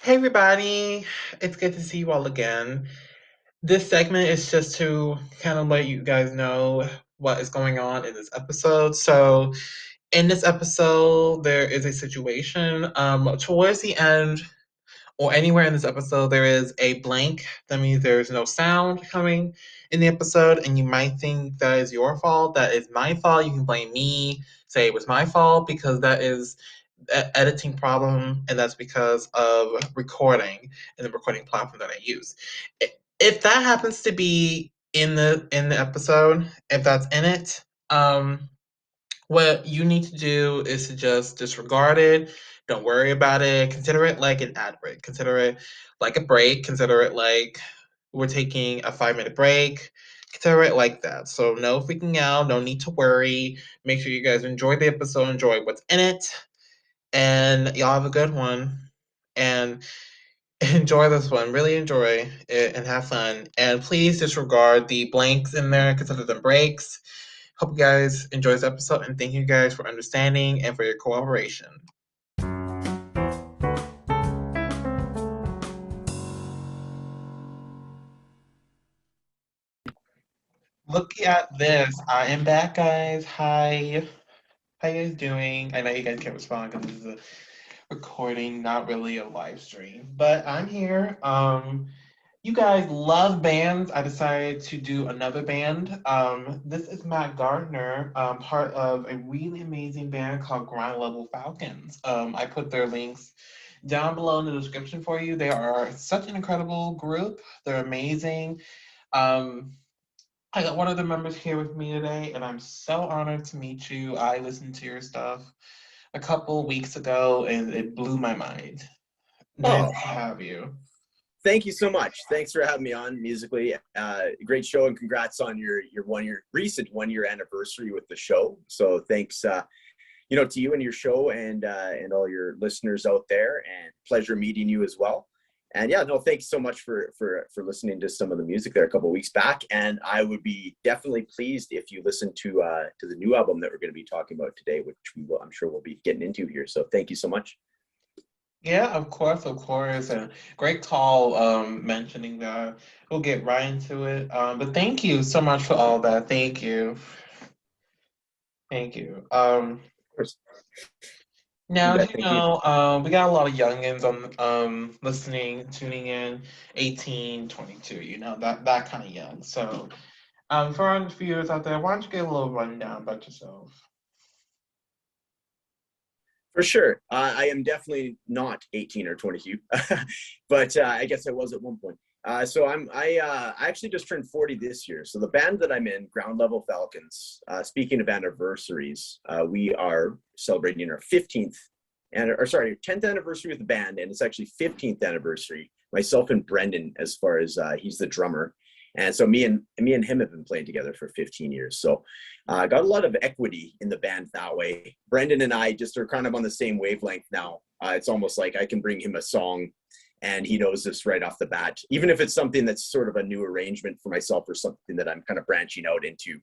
Hey everybody, it's good to see you all again. This segment is just to kind of let you guys know what is going on in this episode. So, in this episode, there is a situation. Towards the end, or anywhere in this episode, there is a blank. That means there's no sound coming in the episode, and you might think that is your fault. That is my fault. You can blame me, say it was my fault, because that is an editing problem, and that's because of recording and the recording platform that I use. If that happens to be in the episode, if that's in it, what you need to do is to just disregard it. Don't worry about it. Consider it like an ad break. Consider it like a break. Consider it like we're taking a 5 minute break. Consider it like that. So, no freaking out. No need to worry. Make sure you guys enjoy the episode, enjoy what's in it, and y'all have a good one. And enjoy this one. Really enjoy it and have fun. And please disregard the blanks in there. Consider them breaks. Hope you guys enjoy this episode and thank you guys for understanding and for your cooperation. Look at this. I am back, guys. Hi. How you guys doing? I know you guys can't respond because this is a recording, not really a live stream. But I'm here. You guys love bands. I decided to do another band. This is Matt Gardiner, part of a really amazing band called Level Falcons. I put their links down below in the description for you. They are such an incredible group. They're amazing. Um, I got one of the members here with me today, and I'm so honored to meet you. I listened to your stuff a couple weeks ago, and it blew my mind. Nice Oh, to have you. thank you so much. Thanks for having me on Musically. Great show, and congrats on your recent 1 year anniversary with the show. So thanks, to you and your show and all your listeners out there. And pleasure meeting you as well. And yeah, no, thanks so much for listening to some of the music there a couple of weeks back. And I would be definitely pleased if you listen to the new album that we're going to be talking about today, which I'm sure we'll be getting into here. So thank you so much. Yeah, of course, of course. And great call mentioning that. We'll get right into it. But thank you so much for all that. Thank you. Thank you. Of course. You Now, as bet. you Thank you. know, we got a lot of youngins on listening, tuning in, 18, 22, that kind of young. So, for our viewers out there, why don't you get a little rundown about yourself? For sure. I am definitely not 18 or 22, but I guess I was at one point. I actually just turned 40 this year. So the band that I'm in, Level Falcons, speaking of anniversaries, we are celebrating our 10th anniversary with the band, and it's actually 15th anniversary. Myself and Brendan, as far as he's the drummer. And so me and him have been playing together for 15 years. So I got a lot of equity in the band that way. Brendan and I just are kind of on the same wavelength now. It's almost like I can bring him a song and he knows this right off the bat. Even if it's something that's sort of a new arrangement for myself or something that I'm kind of branching out into,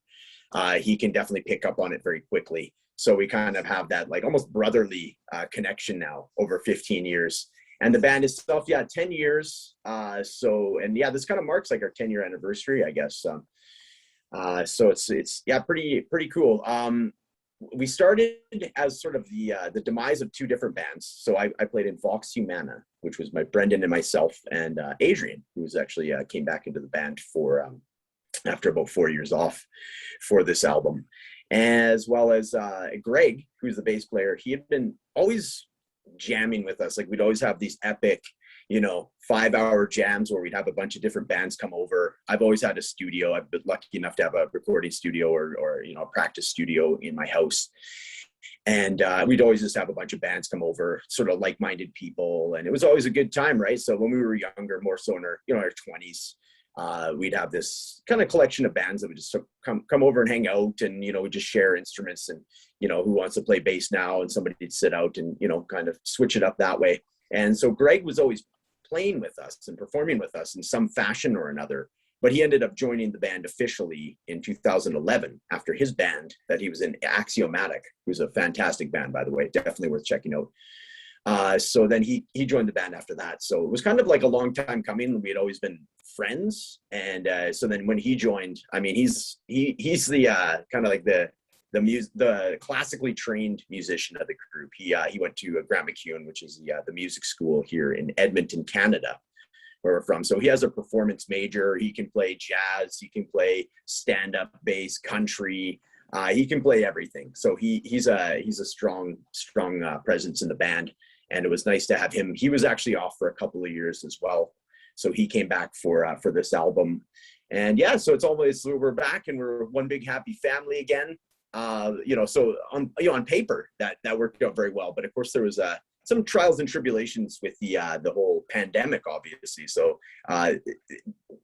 he can definitely pick up on it very quickly. So we kind of have that like almost brotherly connection now over 15 years. And the band itself, 10 years. This kind of marks like our 10-year anniversary, I guess. So it's pretty cool. We started as sort of the demise of two different bands. So I played in Vox Humana, which was my Brendan and myself, and Adrian, who was actually came back into the band for after about 4 years off for this album, as well as Greg, who's the bass player. He had been always jamming with us. Like we'd always have these epic 5-hour jams where we'd have a bunch of different bands come over. I've always had a studio. I've been lucky enough to have a recording studio or a practice studio in my house. And we'd always just have a bunch of bands come over, sort of like-minded people. And it was always a good time, right? So when we were younger, more so in our 20s, we'd have this kind of collection of bands that would just come over and hang out, and we just share instruments, and who wants to play bass now, and somebody would sit out and kind of switch it up that way. And so Greg was always playing with us and performing with us in some fashion or another, but he ended up joining the band officially in 2011 after his band that he was in, Axiomatic, who's a fantastic band, by the way, definitely worth checking out. So then he joined the band after that. So it was kind of like a long time coming. We had always been friends, and so then when he joined, I mean, he's the kind of like the classically trained musician of the group. He went to Grant MacEwan, which is the music school here in Edmonton, Canada, where we're from. So he has a performance major. He can play jazz. He can play stand-up bass, country. He can play everything. So he's a strong presence in the band. And it was nice to have him. He was actually off for a couple of years as well. So he came back for this album. And yeah, so we're back and we're one big happy family again. So on paper that worked out very well. But of course there was some trials and tribulations with the whole pandemic, obviously. So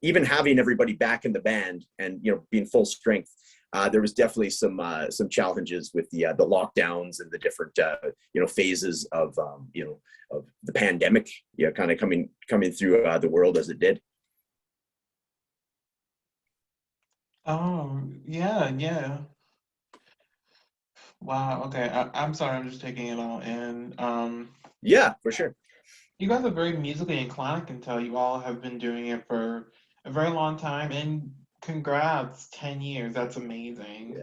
even having everybody back in the band and being full strength, there was definitely some challenges with the lockdowns and the different phases of the pandemic, kind of coming through the world as it did. Oh, yeah. Wow, okay. I'm sorry, I'm just taking it all in. Yeah, for sure. You guys are very musically inclined, I can tell. You all have been doing it for a very long time, and congrats, 10 years. That's amazing.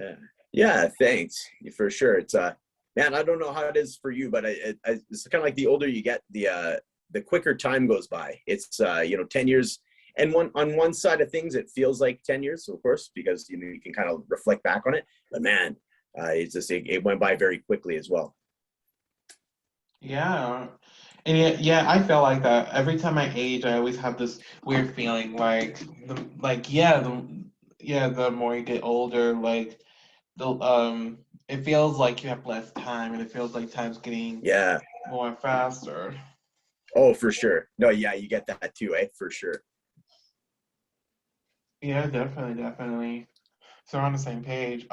Yeah, thanks. For sure. It's man, I don't know how it is for you, but it's kind of like the older you get, the quicker time goes by. It's 10 years. And on one side of things, it feels like 10 years, of course, because you can kind of reflect back on it. But man, it went by very quickly as well. Yeah. And yeah, I feel like that. Every time I age, I always have this weird feeling the more you get older, it feels like you have less time, and it feels like time's getting more faster. Oh, for sure. No, yeah, you get that too, for sure. Yeah, definitely. So we're on the same page.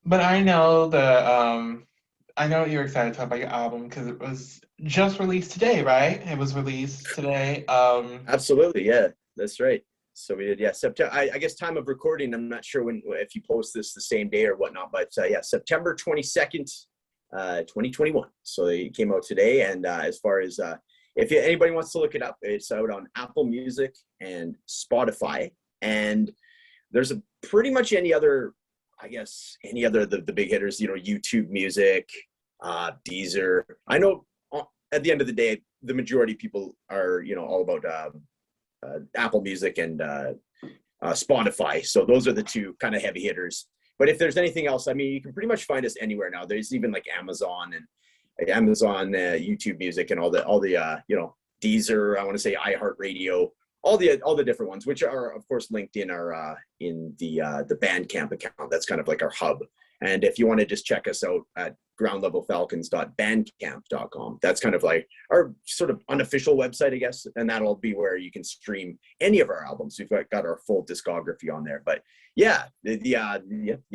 But I know you're excited to talk about your album because it was just released today, right? It was released today. Absolutely, yeah, that's right. So we did, September. I guess time of recording, I'm not sure if you post this the same day or whatnot, but September 22nd, 2021. So it came out today. And as far as if anybody wants to look it up, it's out on Apple Music and Spotify. And there's pretty much any other the big hitters, YouTube Music, Deezer. I know at the end of the day, the majority of people are, all about Apple Music and Spotify. So those are the two kind of heavy hitters. But if there's anything else, I mean, you can pretty much find us anywhere now. There's even like Amazon YouTube Music and all the Deezer. I want to say iHeartRadio. All the different ones, which are of course linked in our in the Bandcamp account. That's kind of like our hub. And if you want to just check us out at groundlevelfalcons.bandcamp.com, that's kind of like our sort of unofficial website, I guess. And that'll be where you can stream any of our albums. We've got our full discography on there. But yeah, the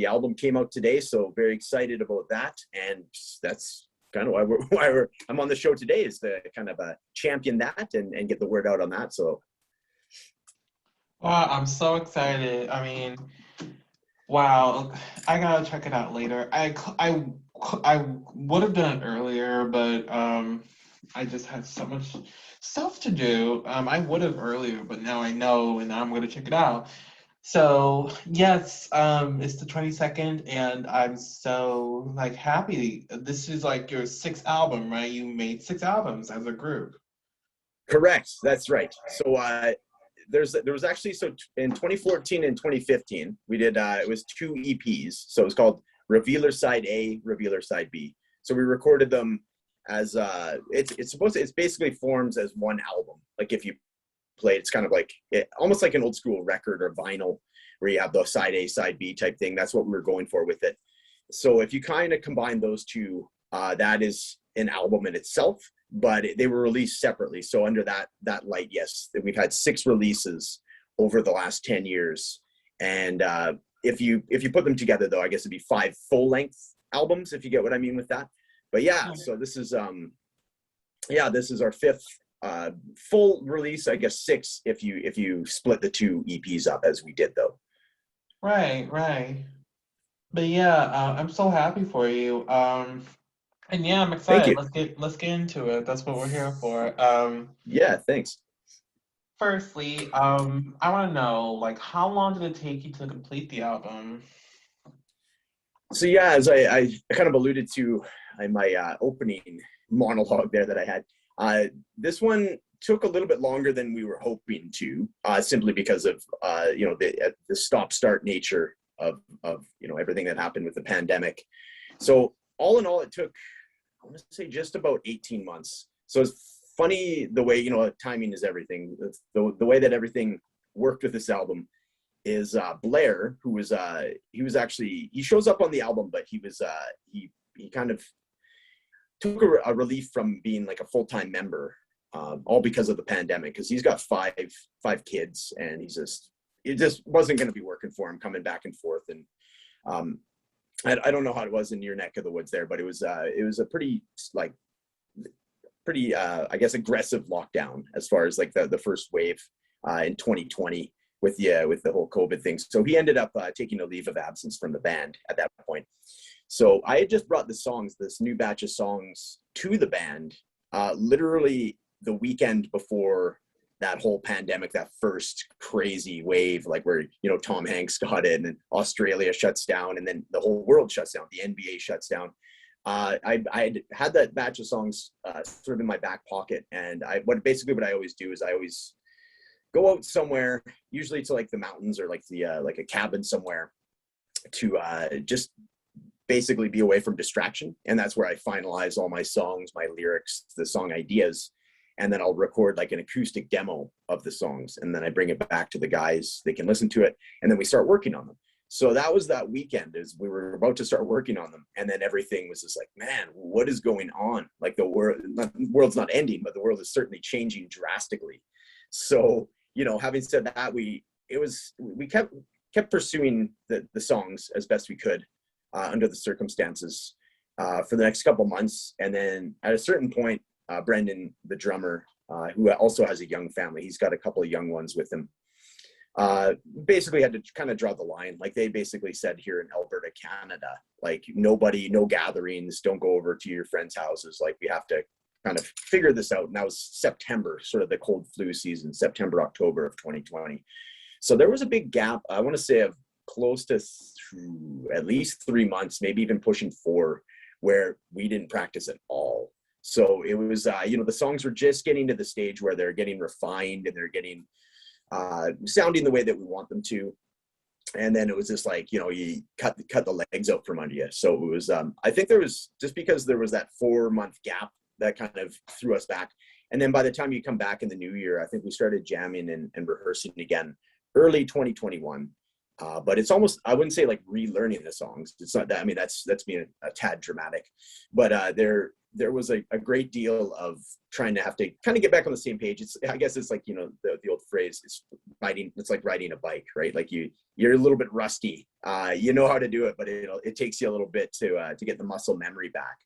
album came out today, so very excited about that. And that's kind of why I'm on the show today, is to kind of champion that and get the word out on that. So. Wow, I'm so excited. I mean, wow, I gotta check it out later. I would have done it earlier, but I just had so much stuff to do. I would have earlier, but now I know, and now I'm gonna check it out. So yes, it's the 22nd, and I'm so happy. This is like your 6th album, right? You made 6 albums as a group. Correct. That's right. So there was actually, so in 2014 and 2015 we did it was 2 EPs. So it was called Revealer Side A, Revealer Side B. So we recorded them as it's basically forms as one album. Like if you play, it's kind of like almost like an old school record or vinyl where you have the side A, side B type thing. That's what we were going for with it. So if you kind of combine those two, that is an album in itself, but they were released separately. So under that light, yes, we've had 6 releases over the last 10 years. And if you put them together, though, I guess it'd be 5 full-length albums, if you get what I mean with that. But yeah, so this is our 5th full release, I guess 6 if you split the 2 EPs up as we did, though. Right. But yeah, I'm so happy for you. And yeah, I'm Thank excited. you. Let's get into it. That's what we're here for. Yeah, thanks. Firstly, I want to know, like, how long did it take you to complete the album? So yeah, as I kind of alluded to in my opening monologue there that I had, this one took a little bit longer than we were hoping to, simply because of the stop-start nature of everything that happened with the pandemic. So all in all, it took, I want to say, just about 18 months. So it's funny the way, timing is everything. The way that everything worked with this album is Blair, who was he was actually, he shows up on the album, but he kind of took a relief from being like a full-time member, all because of the pandemic, because he's got five kids, and it just wasn't going to be working for him coming back and forth. And I don't know how it was in your neck of the woods there, but it was a pretty I guess aggressive lockdown as far as like the first wave in 2020 with the whole COVID thing. So he ended up taking a leave of absence from the band at that point. So I had just brought this new batch of songs to the band, literally the weekend before that whole pandemic, that first crazy wave, like where, Tom Hanks got in and Australia shuts down and then the whole world shuts down, the NBA shuts down. I had that batch of songs sort of in my back pocket, and what I always do is I always go out somewhere, usually to like the mountains or like like a cabin somewhere, to just basically be away from distraction. And that's where I finalize all my songs, my lyrics, the song ideas, and then I'll record like an acoustic demo of the songs, and then I bring it back to the guys. They can listen to it, and then we start working on them. So that was that weekend, as we were about to start working on them, and then everything was just like, man, what is going on? Like the world's not ending, but the world is certainly changing drastically. So, having said that, we kept pursuing the songs as best we could under the circumstances for the next couple months, and then at a certain point, Brendan, the drummer, who also has a young family, he's got a couple of young ones with him, basically had to kind of draw the line. Like they basically said here in Alberta, Canada, like no gatherings, don't go over to your friends' houses. Like we have to kind of figure this out. And that was September, sort of the cold flu season, September, October of 2020. So there was a big gap, I want to say, of close to at least 3 months, maybe even pushing 4, where we didn't practice at all. So it was, the songs were just getting to the stage where they're getting refined and they're getting sounding the way that we want them to. And then it was just like, you cut the legs out from under you. So it was, I think there was, just because there was that 4-month gap that kind of threw us back. And then by the time you come back in the new year, I think we started jamming and rehearsing again early 2021. But it's almost, I wouldn't say like relearning the songs. It's not that, I mean, that's being a tad dramatic, but there was a great deal of trying to have to kind of get back on the same page. I guess it's like, the old phrase is it's like riding a bike, right? Like you're a little bit rusty. You know how to do it, but it takes you a little bit to get the muscle memory back.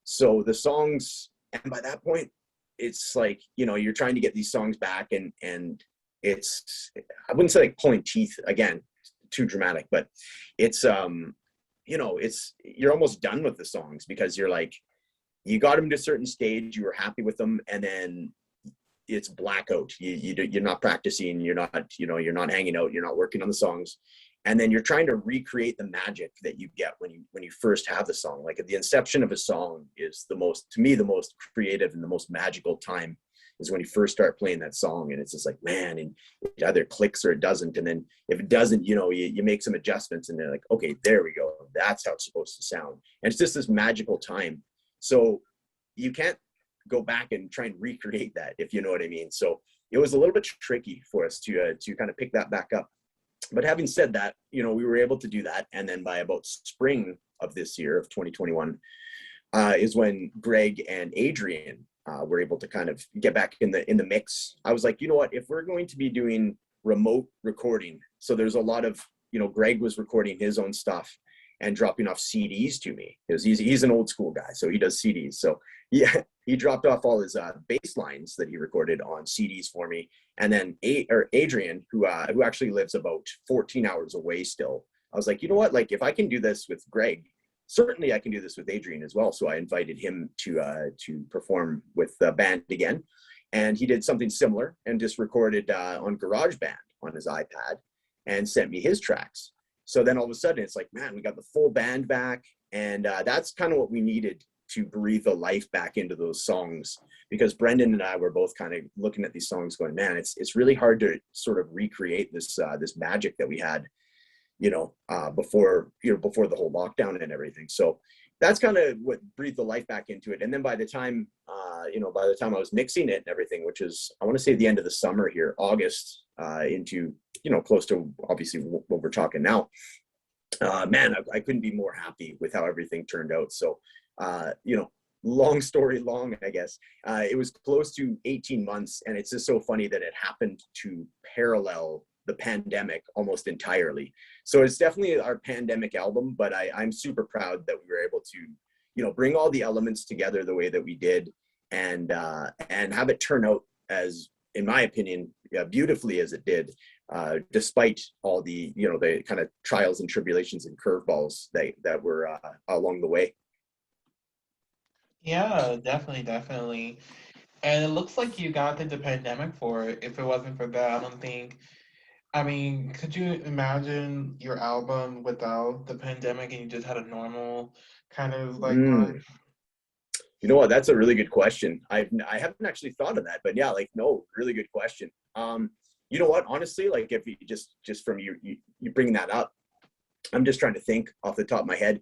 So the songs, and by that point, it's like, you're trying to get these songs back, and it's, I wouldn't say like pulling teeth, again, too dramatic, but it's, you're almost done with the songs, because you're like, you got them to a certain stage, you were happy with them, and then it's blackout. You're not practicing, you're not hanging out, you're not working on the songs. And then you're trying to recreate the magic that you get when you first have the song. Like the inception of a song is the most creative and the most magical time, is when you first start playing that song. And it's just like, man, and it either clicks or it doesn't. And then if it doesn't, you make some adjustments, and they're like, okay, there we go. That's how it's supposed to sound. And it's just this magical time. So you can't go back and try and recreate that, if you know what I mean. So it was a little bit tricky for us to kind of pick that back up. But having said that, we were able to do that. And then by about spring of this year, of 2021, is when Greg and Adrian were able to kind of get back in the mix. I was like, you know what, if we're going to be doing remote recording, so there's a lot of, Greg was recording his own stuff and dropping off CDs to me, because he's an old school guy, so he does CDs. So yeah, he dropped off all his bass lines that he recorded on CDs for me. And then Adrian, who actually lives about 14 hours away still, I was like, you know what, like if I can do this with Greg, certainly I can do this with Adrian as well. So I invited him to perform with the band again. And he did something similar and just recorded on GarageBand on his iPad and sent me his tracks. So then all of a sudden it's like, man, we got the full band back. And that's kind of what we needed to breathe a life back into those songs, because Brendan and I were both kind of looking at these songs going, man, it's really hard to sort of recreate this magic that we had, before the whole lockdown and everything. So that's kind of what breathed the life back into it. And then by the time I was mixing it and everything, which is, I want to say the end of the summer here, August, into, close to obviously what we're talking now, man, I couldn't be more happy with how everything turned out. So, long story long, I guess, it was close to 18 months, and it's just so funny that it happened to parallel the pandemic almost entirely. So it's definitely our pandemic album, but I'm super proud that we were able to, bring all the elements together the way that we did, and have it turn out as, in my opinion, beautifully as it did, despite all the, the kind of trials and tribulations and curveballs that were along the way. Yeah, definitely. And it looks like you got through the pandemic for it. If it wasn't for that, I don't think. I mean, could you imagine your album without the pandemic and you just had a normal kind of like life? You know what? That's a really good question. I haven't actually thought of that, but yeah, like, no, really good question. You know what? Honestly, like, if you just from you bringing that up, I'm just trying to think off the top of my head.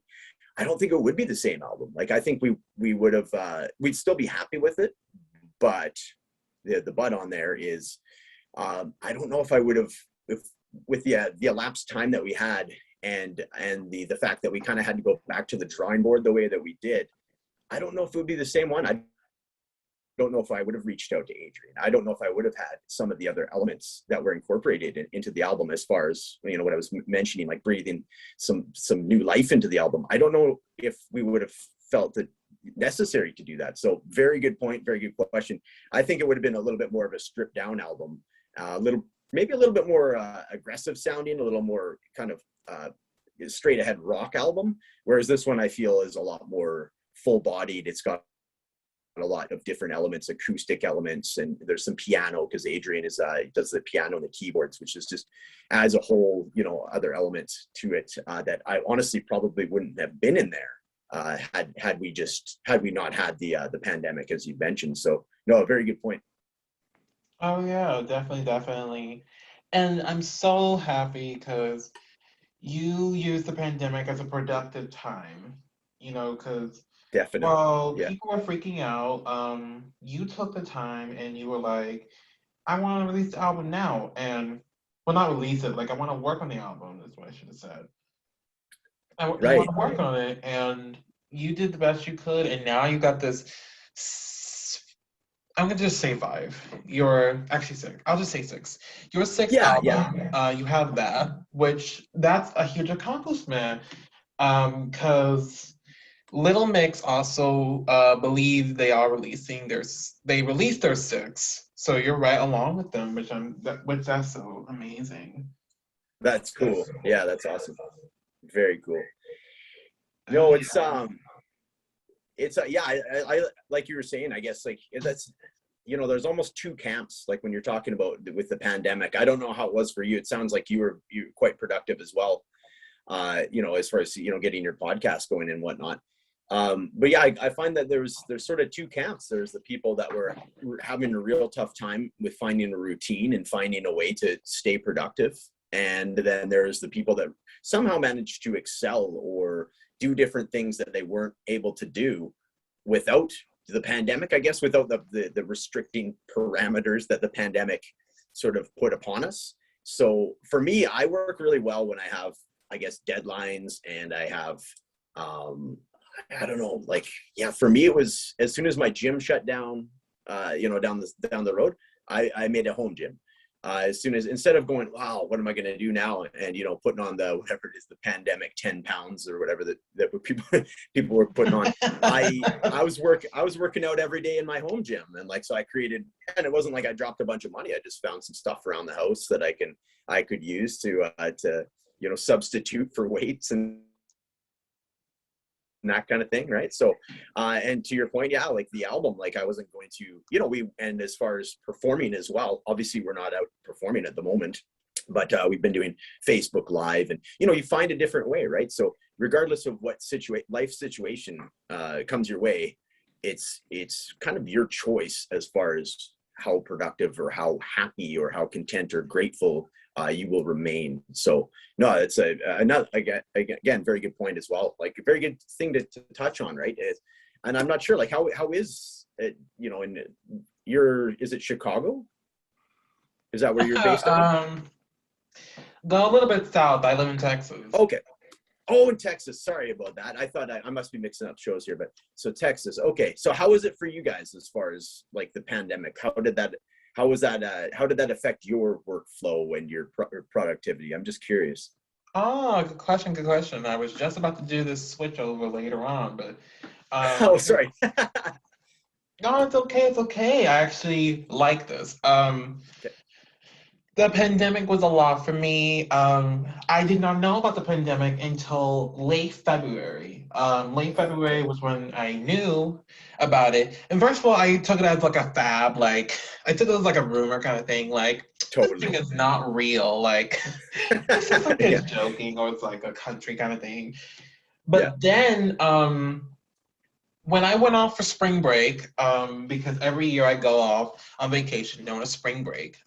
I don't think it would be the same album. Like, I think we would have, we'd still be happy with it, but the but on there is, I don't know if I would have, with the elapsed time that we had, and the fact that we kind of had to go back to the drawing board the way that we did. I don't know if it would be the same one. I don't know if I would have reached out to Adrian. I don't know if I would have had some of the other elements that were incorporated into the album, as far as, what I was mentioning, like breathing some new life into the album. I don't know if we would have felt it necessary to do that. So very good point. Very good question. I think it would have been a little bit more of a stripped down album, maybe a little bit more aggressive sounding, a little more kind of straight ahead rock album. Whereas this one I feel is a lot more full bodied. It's got a lot of different elements, acoustic elements, and there's some piano, because Adrian does the piano and the keyboards, which is just as a whole, other elements to it that I honestly probably wouldn't have been in there had we not had the pandemic, as you mentioned. So no, a very good point. Oh yeah, definitely. And I'm so happy because you used the pandemic as a productive time, because Definitely. while Yeah. people were freaking out, you took the time and you were like, I want to release the album now. And, well, not release it, like, I want to work on the album, is what I should have said. You want Right. to work on it, and you did the best you could, and now you got this. I'm gonna just say 5. You're actually 6. I'll just say 6. Your 6th Yeah. album, you have that, which that's a huge accomplishment. Because Little Mix also believe they are releasing they released their 6, so you're right along with them, which that's so amazing. That's cool. Yeah, that's awesome. Very cool. No, it's yeah, I like you were saying, I guess, like, that's, there's almost 2 camps, like when you're talking about with the pandemic. I don't know how it was for you. It sounds like you were quite productive as well, as far as, getting your podcast going and whatnot. But yeah, I find that there's sort of 2 camps. There's the people that were having a real tough time with finding a routine and finding a way to stay productive. And then there's the people that somehow managed to excel or do different things that they weren't able to do without the pandemic, I guess, without the restricting parameters that the pandemic sort of put upon us. So for me, I work really well when I have, I guess, deadlines, and I have, I don't know, like, yeah, for me, it was as soon as my gym shut down, down the road, I made a home gym. As soon as, instead of going, wow, what am I going to do now? And, putting on the, whatever it is, the pandemic 10 pounds or whatever that people were putting on. I was working out every day in my home gym. And like, so I created, and it wasn't like I dropped a bunch of money. I just found some stuff around the house that I could use to substitute for weights and and that kind of thing, right? So and to your point, yeah, like the album, like I wasn't going to, and as far as performing as well, obviously we're not out performing at the moment, but we've been doing Facebook Live, and you find a different way, right? So regardless of what life situation comes your way, it's kind of your choice as far as how productive or how happy or how content or grateful you will remain. So no, it's another, again, very good point as well. Like a very good thing to touch on, right? And I'm not sure, like how is it, is it Chicago? Is that where you're based on? Go a little bit south. I live in Texas. Okay. Oh, in Texas. Sorry about that. I thought I must be mixing up shows here, but so Texas. Okay. So how was it for you guys as far as like the pandemic? How did that affect your workflow and your productivity? I'm just curious. Oh, good question. Good question. I was just about to do this switch over later on, but oh, sorry. No, it's okay. It's okay. I actually like this. Okay. The pandemic was a lot for me. I did not know about the pandemic until late February. Late February was when I knew about it. And first of all, I took it as like a fab. Like, I took it as like a rumor kind of thing. Like, totally. This thing is not real. Like, it's just like kids joking, or it's like a country kind of thing. But then, when I went off for spring break, because every year I go off on vacation known as spring break.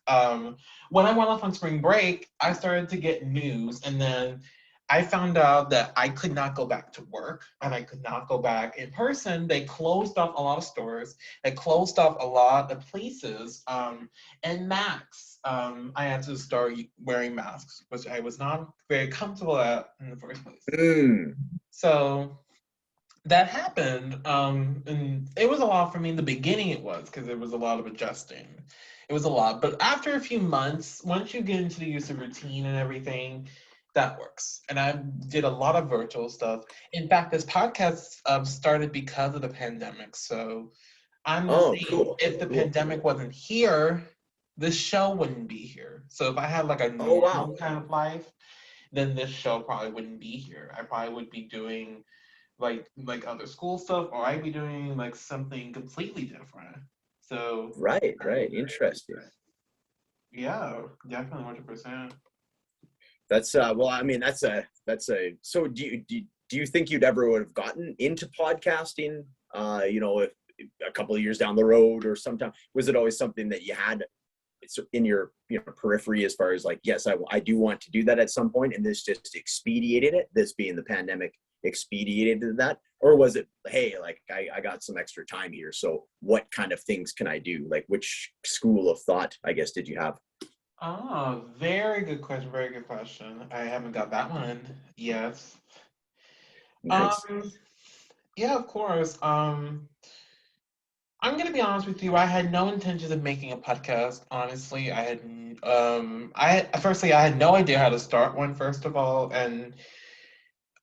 When I went off on spring break, I started to get news, and then I found out that I could not go back to work, and I could not go back in person. They closed off a lot of stores. They closed off a lot of places, and masks. I had to start wearing masks, which I was not very comfortable at in the first place. So that happened, and it was a lot for me in the beginning. It was because there was a lot of adjusting. It was a lot, but after a few months, once you get into the use of routine and everything, that works. And I did a lot of virtual stuff. In fact, this podcast started because of the pandemic. So I'm saying, cool. if the pandemic wasn't here, this show wouldn't be here. So if I had like a normal kind of life, then this show probably wouldn't be here. I probably would be doing like other school stuff, or I'd be doing like something completely different. So right, interesting. Yeah, definitely 100%. That's well, I mean, that's a so do you think you'd ever would have gotten into podcasting if a couple of years down the road, or sometime? Was it always something that you had in your periphery as far as like, yes, I do want to do that at some point, and this just expedited it, this being the pandemic expedited that? Or was it, hey, like I got some extra time here, so what kind of things can I do? Like, which school of thought, I guess, did you have? Very good question. Very good question. I haven't got that one yet. Nice. Yeah, of course. I'm gonna be honest with you. I had no intentions of making a podcast. Honestly, I had no idea how to start one, first of all, and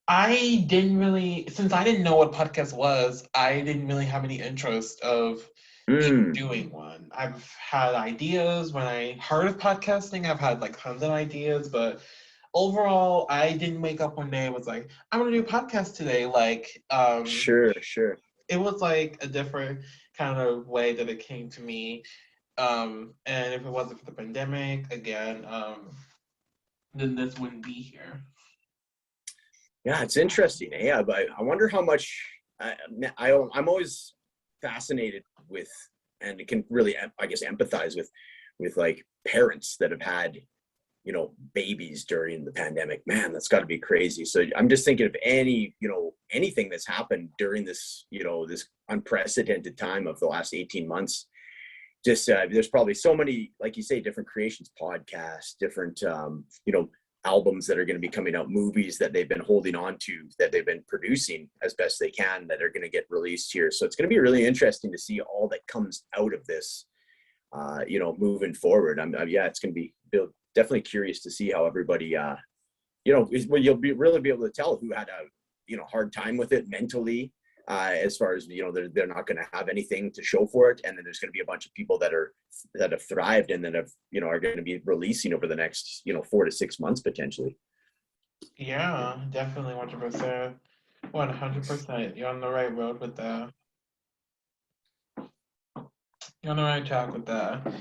I didn't really, since I didn't know what podcast was, I didn't really have any interest of even doing one. I've had ideas when I heard of podcasting. I've had like tons of ideas, but overall, I didn't wake up one day and was like, I'm gonna do a podcast today. Like, Sure. It was like a different kind of way that it came to me. And if it wasn't for the pandemic, again, then this wouldn't be here. Yeah, it's interesting. Yeah, but I wonder how much I'm always fascinated with, and it can really, I guess, empathize with like parents that have had, babies during the pandemic. Man, that's got to be crazy. So I'm just thinking of anything that's happened during this, this unprecedented time of the last 18 months. Just there's probably so many, like you say, different creations, podcasts, different, albums that are going to be coming out, movies that they've been holding on to, that they've been producing as best they can, that are going to get released here. So it's going to be really interesting to see all that comes out of this, moving forward. It's going to be definitely curious to see how everybody, you'll really be able to tell who had a, hard time with it mentally, as far as, they're not going to have anything to show for it. And then there's going to be a bunch of people that have thrived and that have, are going to be releasing over the next, 4 to 6 months potentially. Yeah, definitely 100%. 100%. You're on the right road with that. You're on the right track with that.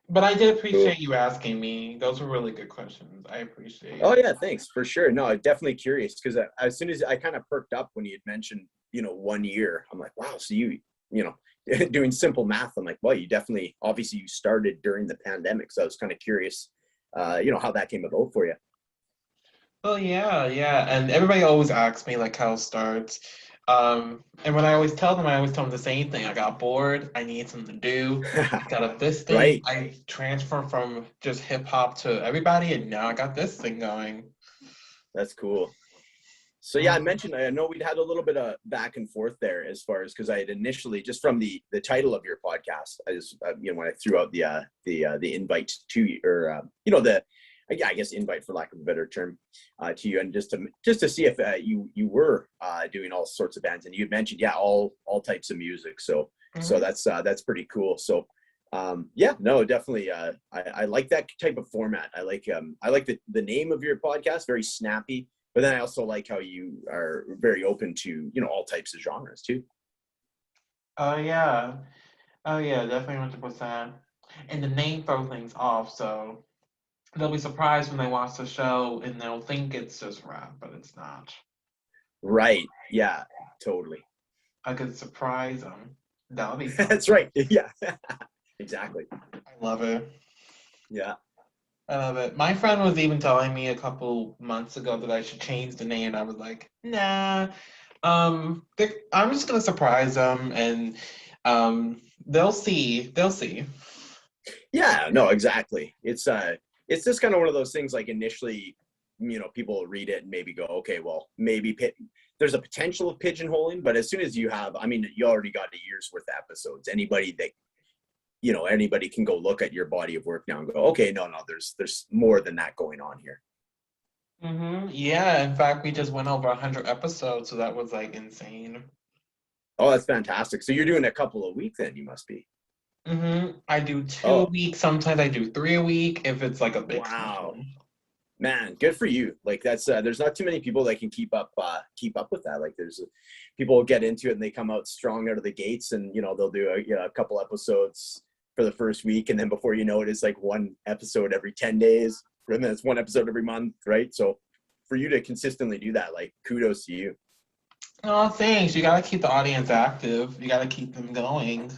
But I did Cool. appreciate you asking me. Those were really good questions. I appreciate Oh it. yeah, thanks for sure. No, I'm definitely curious because as soon as I kind of perked up when you had mentioned, 1 year, I'm like, wow, so you know, doing simple math, I'm like, well, you definitely, obviously you started during the pandemic. So I was kind of curious, how that came about for you. Oh yeah, yeah. And everybody always asks me like how it starts. And when I always tell them the same thing. I got bored, I need something to do. Instead of this thing, Right. I transfer from just hip hop to everybody, and now I got this thing going. That's cool. So yeah, I know we'd had a little bit of back and forth there as far as because I had initially just from the title of your podcast, I just when I threw out the invite to you or the I guess invite for lack of a better term to you and just to see if you were doing all sorts of bands and you had mentioned all types of music so Mhm. that's pretty cool so yeah no definitely I like that type of format I like the name of your podcast very snappy but then I also like how you are very open to, all types of genres too. Oh yeah. Oh yeah, definitely 100%. And the name throws things off, so they'll be surprised when they watch the show and they'll think it's just rap, but it's not. Right. Yeah, totally. I could surprise them. That'll be fun. That's right. Yeah, exactly. I love it. Yeah. I love it. My friend was even telling me a couple months ago that I should change the name. I was like, nah. I'm just gonna surprise them, and they'll see. They'll see. Yeah, no, exactly. It's just kind of one of those things like initially, people read it and maybe go, okay, well, there's a potential of pigeonholing, but as soon as you already got a year's worth of episodes. Anybody can go look at your body of work now and go, okay, no, there's more than that going on here. Yeah, in fact, we just went over 100 episodes, so that was like insane. Oh, that's fantastic. So you're doing a couple a week then, you must be. I do two a Oh, week. Sometimes I do three a week if it's like a big wow. schedule. Man, good for you. Like that's there's not too many people that can keep up with that. Like there's people get into it and they come out strong out of the gates and they'll do a couple episodes for the first week and then before you know it it's like one episode every 10 days and then it's one episode every month, right? So for you to consistently do that, like kudos to you. Oh, thanks. You gotta keep the audience active. You gotta keep them going.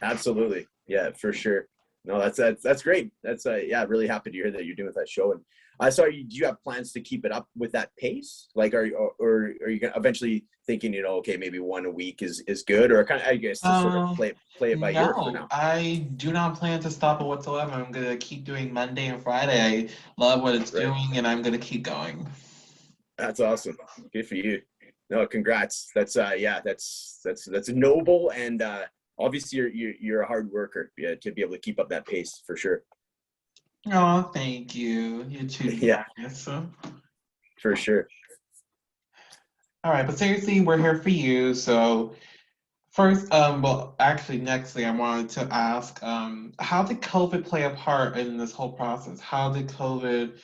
Absolutely. Yeah, for sure. No, that's great. That's yeah, really happy to hear that you're doing that show. And I saw you. Do you have plans to keep it up with that pace? Like, or are you gonna eventually thinking, okay, maybe one a week is good, or kind of I guess just sort of Um, play it by ear for no, now. I do not plan to stop it whatsoever. I'm gonna keep doing Monday and Friday. I love what it's Right. doing, and I'm gonna keep going. That's awesome. Good for you. No, congrats. That's yeah, that's noble and obviously you're a hard worker, yeah, to be able to keep up that pace for sure. Oh, thank you. You're too Yeah, nice. for sure. All right, but seriously, we're here for you. So first, well, actually, nextly, I wanted to ask, how did COVID play a part in this whole process? How did COVID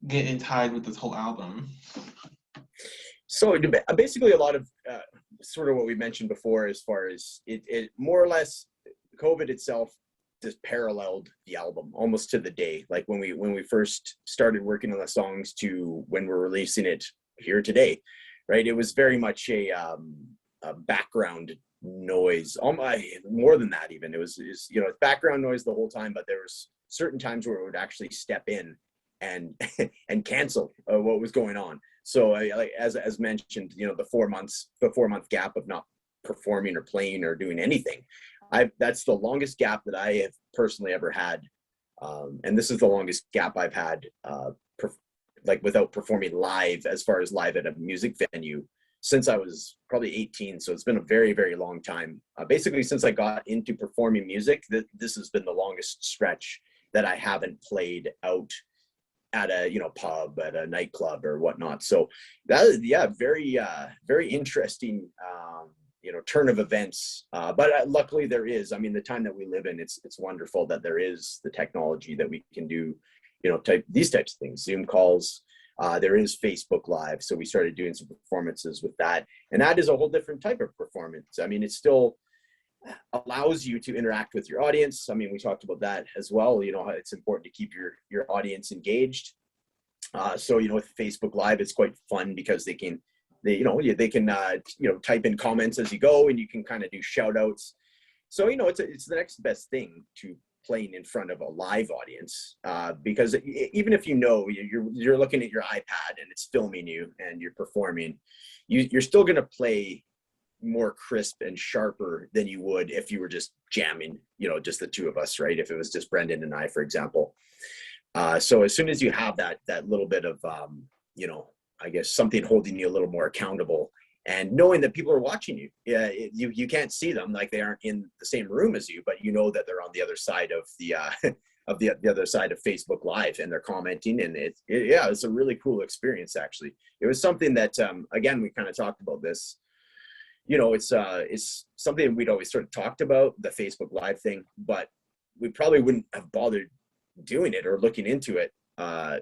get in tied with this whole album? So basically, a lot of sort of what we mentioned before, as far as it more or less, COVID itself just paralleled the album almost to the day. Like when we first started working on the songs to when we're releasing it here today, right? It was very much a background noise. More than that, even it's background noise the whole time, but there was certain times where it would actually step in and and cancel what was going on. So like as mentioned, the 4 month gap of not performing or playing or doing anything. That's the longest gap that I have personally ever had, and this is the longest gap I've had, like without performing live, as far as live at a music venue, since I was probably 18. So it's been a very, very long time. Basically, since I got into performing music, this has been the longest stretch that I haven't played out at a pub, at a nightclub or whatnot. So that is, yeah, very interesting turn of events, but luckily there is, the time that we live in, it's wonderful that there is the technology that we can do, these types of things, Zoom calls, There is Facebook Live, so we started doing some performances with that, and that is a whole different type of performance. I mean, it still allows you to interact with your audience. I mean, we talked about that as well. You know, it's important to keep your audience engaged. So, you know, with Facebook Live, it's quite fun because they can type in comments as you go, and you can kind of do shout outs. So, you know, it's the next best thing to playing in front of a live audience, because even if, you know, you're looking at your iPad and it's filming you and you're performing, you're still going to play more crisp and sharper than you would if you were just jamming, you know, just the two of us, right? If it was just Brendan and I, for example. So as soon as you have that little bit of, you know, I guess something holding you a little more accountable, and knowing that people are watching you, you can't see them, like they aren't in the same room as you, but you know that they're on the other side of the the other side of Facebook Live, and they're commenting, and it's a really cool experience. Actually, it was something that again, we kind of talked about this. You know, it's something we'd always sort of talked about, the Facebook Live thing, but we probably wouldn't have bothered doing it or looking into it,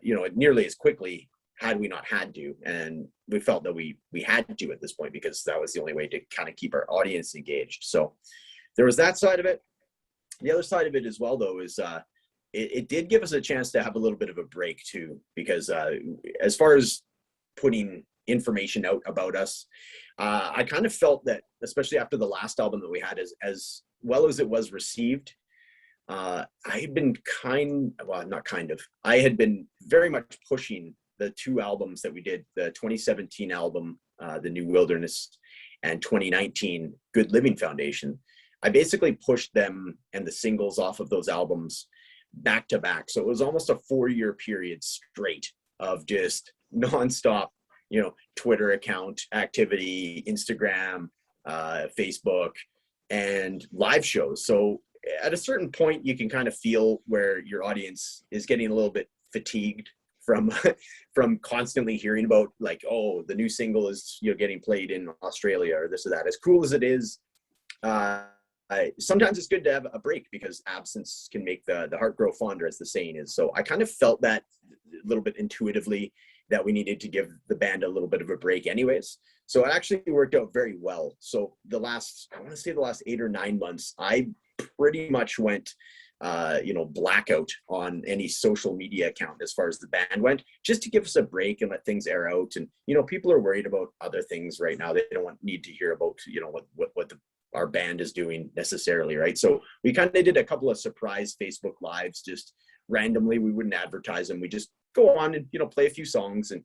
you know, nearly as quickly had we not had to. And we felt that we had to at this point, because that was the only way to kind of keep our audience engaged. So there was that side of it. The other side of it as well, though, is it did give us a chance to have a little bit of a break too, because as far as putting information out about us, I kind of felt that, especially after the last album that we had, as well as it was received, I had been I had been very much pushing the two albums that we did, the 2017 album, The New Wilderness, and 2019 Good Living Foundation. I basically pushed them and the singles off of those albums back to back. So it was almost a 4-year period straight of just nonstop, you know, Twitter account activity, Instagram, Facebook, and live shows. So at a certain point, you can kind of feel where your audience is getting a little bit fatigued from from constantly hearing about, like, oh, the new single is, you know, getting played in Australia or this or that. As cool as it is, sometimes it's good to have a break, because absence can make the heart grow fonder, as the saying is. So I kind of felt that a little bit intuitively, that we needed to give the band a little bit of a break anyways. So it actually worked out very well. So I want to say the last 8 or 9 months, I pretty much went, you know, blackout on any social media account as far as the band went, just to give us a break and let things air out. And, you know, people are worried about other things right now. They don't need to hear about, you know, what our band is doing necessarily, right? So we kind of did a couple of surprise Facebook Lives, just randomly. We wouldn't advertise them. We just go on and, you know, play a few songs and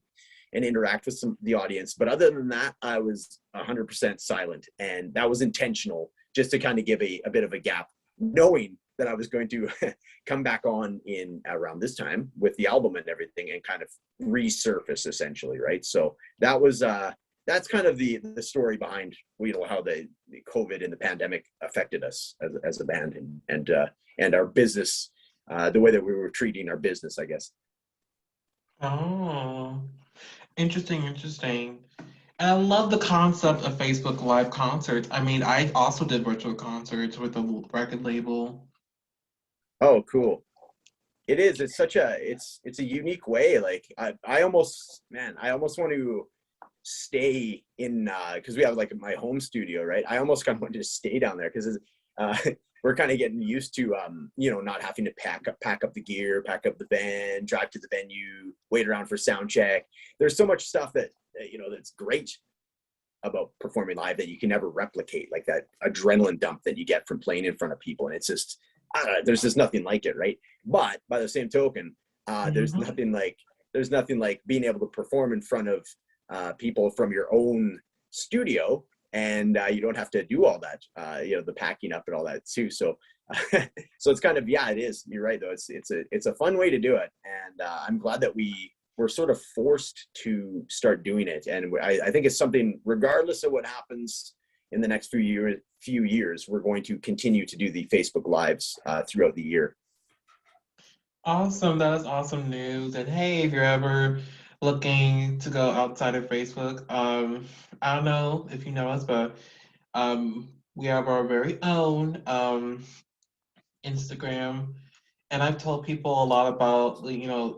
interact with the audience. But other than that, I was 100% silent, and that was intentional, just to kind of give a bit of a gap, knowing that I was going to come back on in around this time with the album and everything, and kind of resurface, essentially, right? So that was that's kind of the story behind, you know, how the COVID and the pandemic affected us as a band, and our business, the way that we were treating our business, I guess. Oh, interesting. And I love the concept of Facebook Live concerts. I mean, I also did virtual concerts with a record label. Oh, cool. It is. It's such a unique way. Like I almost want to stay in, because we have like my home studio, right? I almost kind of want to just stay down there, because we're kind of getting used to, you know, not having to pack up the gear, pack up the van, drive to the venue, wait around for sound check. There's so much stuff that, you know, that's great about performing live that you can never replicate, like that adrenaline dump that you get from playing in front of people. And it's just, there's just nothing like it, right? But by the same token, there's nothing like being able to perform in front of people from your own studio, and you don't have to do all that, you know, the packing up and all that too. So so it's kind of, yeah, it is, you're right though, it's a fun way to do it, and I'm glad that we're sort of forced to start doing it. And I think it's something, regardless of what happens in the next few years, we're going to continue to do the Facebook Lives throughout the year. Awesome. That is awesome news. And hey, if you're ever looking to go outside of Facebook, I don't know if you know us, but we have our very own Instagram. And I've told people a lot about,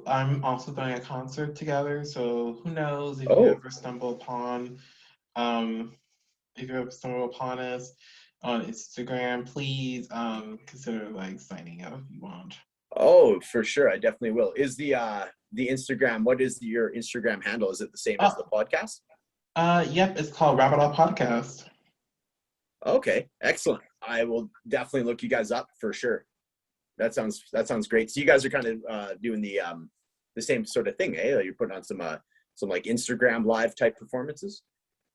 I'm also doing a concert together. So who knows if you Oh, ever stumble upon, um, if you ever stumble upon us on Instagram, please consider like signing up if you want. oh, for sure. I definitely will. Is the Instagram, what is your Instagram handle? Is it the same as the Oh, podcast? yep, it's called Wrap It Up Podcast. Okay, excellent. I will definitely look you guys up for sure. That sounds great. So you guys are kind of doing the same sort of thing, eh? You're putting on some like Instagram live type performances.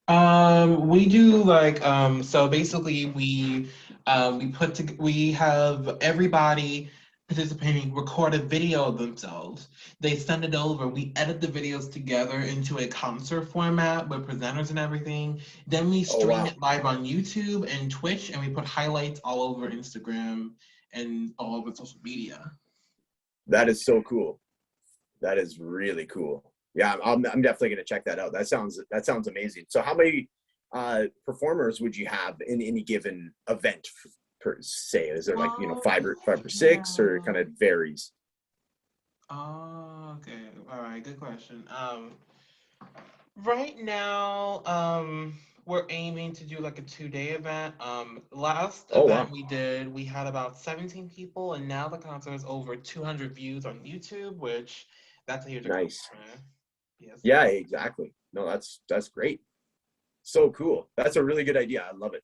We do like so basically we have everybody participating record a video of themselves. They send it over. We edit the videos together into a concert format with presenters and everything. Then we Oh stream wow, it live on YouTube and Twitch, and we put highlights all over Instagram and all over social media. that is so cool. That is really cool. Yeah, I'm definitely gonna check that out. That sounds amazing. So how many performers would you have in any given event per se? Is there like five or six, or kind Yeah. of varies? Oh, okay. All right, good question. Right now, we're aiming to do like a 2-day event. Last Oh event wow, we did, we had about 17 people, and now the concert is over 200 views on YouTube, which that's a huge nice. accomplishment. Yes, Yeah, exactly. No, that's great. So cool. That's a really good idea. I love it.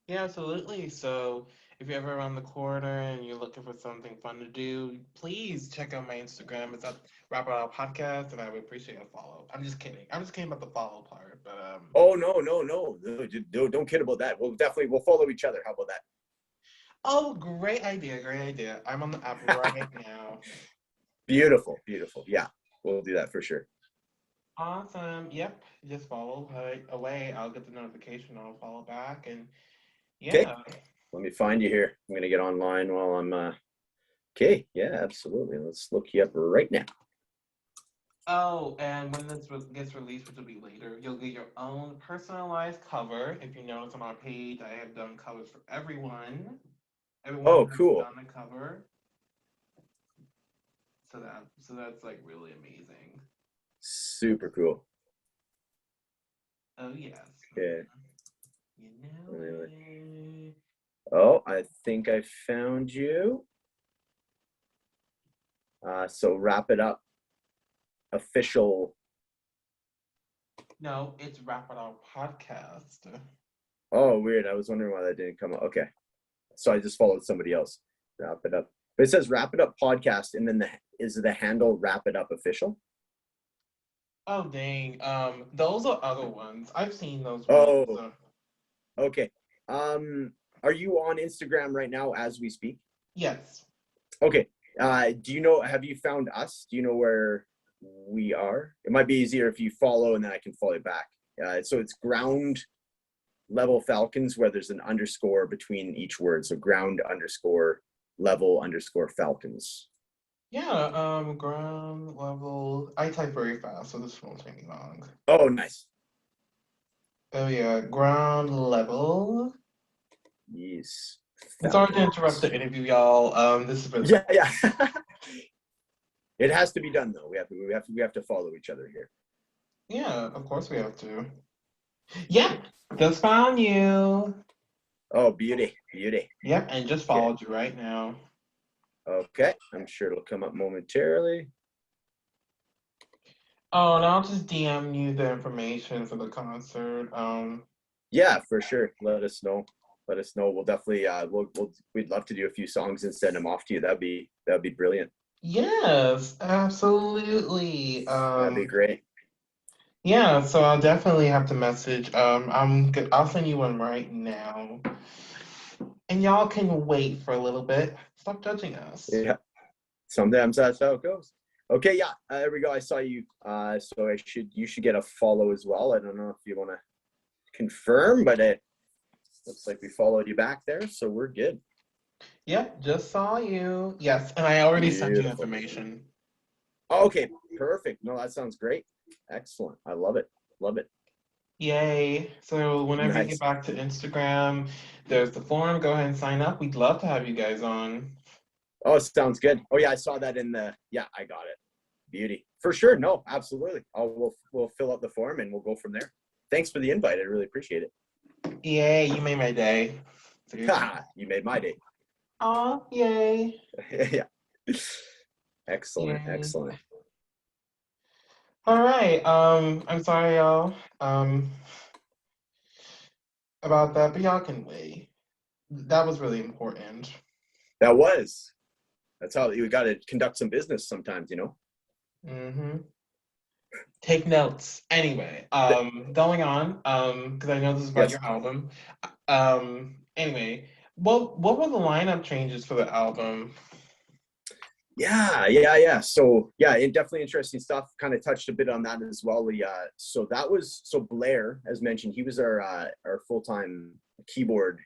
yeah, absolutely. So if you're ever around the corner and you're looking for something fun to do, please check out my Instagram. It's at Wrap It Out Podcast, and I would appreciate a follow. I'm just kidding. I'm just kidding about the follow part, but Oh no, no, no. No, don't kid about that. We'll follow each other. How about oh, great idea, great idea. I'm on the app right now. beautiful, beautiful. Yeah, we'll do that for sure. Awesome. Yep. Just follow right away. I'll get the notification. I'll follow back. And Okay, yeah. let me find you here. I'm gonna get online while I'm okay, yeah, absolutely. Let's look you up right now. Oh, and when this gets released, which will be later, you'll get your own personalized cover. If you notice on our page, I have done covers for everyone. Everyone Oh, has cool. done a cover. So that's like really amazing. Super cool. Oh yes. Okay. You know it. Oh, I think I found you. So wrap it up. Official. No, it's Wrap It Out Podcast. Oh, weird. I was wondering why that didn't come up. Okay. So I just followed somebody else. Wrap it up. But it says wrap it up podcast, and then is the handle wrap it up official? Oh dang. Those are other ones. I've seen those ones. Oh, okay. Are you on Instagram right now as we speak? Yes. Okay. Have you found us? Do you know where we are? It might be easier if you follow and then I can follow you back. So it's ground level Falcons, where there's an underscore between each word. So ground underscore level underscore Falcons. Yeah, ground level. I type very fast, so this won't take me long. Oh, nice. Oh yeah, ground level. Yes. I'm sorry to interrupt Falcons. the interview, y'all. This has been Yeah, yeah. It has to be done though. We have to follow each other here. yeah, of course we have to. Yeah, just found you. Oh, beauty, beauty. Yep, and just Okay. followed you right now. Okay. I'm sure it'll come up momentarily. Oh, and I'll just DM you the information for the concert. Yeah, for sure. Let us know. Let us know. We'll definitely we'd love to do a few songs and send them off to you. That'd be brilliant. Yes, absolutely. That'd be great. Yeah, so I'll definitely have to message. I'll send you one right now. And y'all can wait for a little bit. Stop judging us. Yeah. Sometimes that's how it goes. Okay, yeah. There we go. I saw you. So you should get a follow as well. I don't know if you want to confirm, but it looks like we followed you back there, so we're good. Yep, just saw you. Yes, and I already sent you Beautiful. information. Okay, perfect. No, that sounds great. Excellent. I love it. Love it. Yay. So whenever you get Nice. back to Instagram, there's the forum. Go ahead and sign up. We'd love to have you guys on. Oh, sounds good. Oh yeah, I saw that in the, yeah, I got it. Beauty. For sure. No, absolutely. We'll fill out the form and we'll go from there. Thanks for the invite. I really appreciate it. Yay, you made my day. Ha, you made my day. Aw, yay. Yeah. Excellent. Yay. Excellent. All right. I'm sorry, y'all, about that, but y'all can wait. That was really important. That's how you got to conduct some business sometimes, you know? Mm-hmm. Take notes. Anyway, going on, because I know this is about Yes. your album. Anyway, what were the lineup changes for the album? Yeah. So yeah, it definitely interesting stuff. Kind of touched a bit on that as well. So Blair, as mentioned, he was our full-time keyboard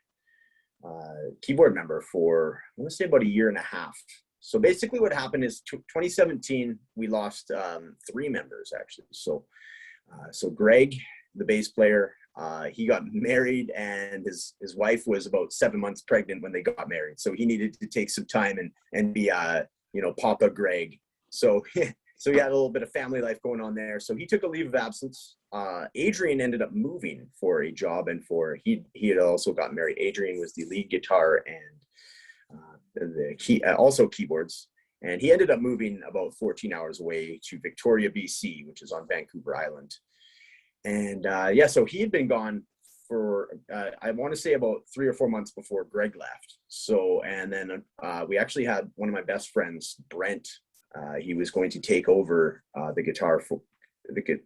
member for, I want to say, about a year and a half. So basically what happened is 2017, we lost 3 members actually. So Greg, the bass player, he got married, and his wife was about 7 months pregnant when they got married. So he needed to take some time and be, Papa Greg. So so he had a little bit of family life going on there. So he took a leave of absence. Adrian ended up moving for a job, and he had also got married. Adrian was the lead guitar and also keyboards, and he ended up moving about 14 hours away to Victoria, BC, which is on Vancouver Island. And so he had been gone for I want to say about 3 or 4 months before Greg left. So, and then we actually had one of my best friends, Brent. He was going to take over the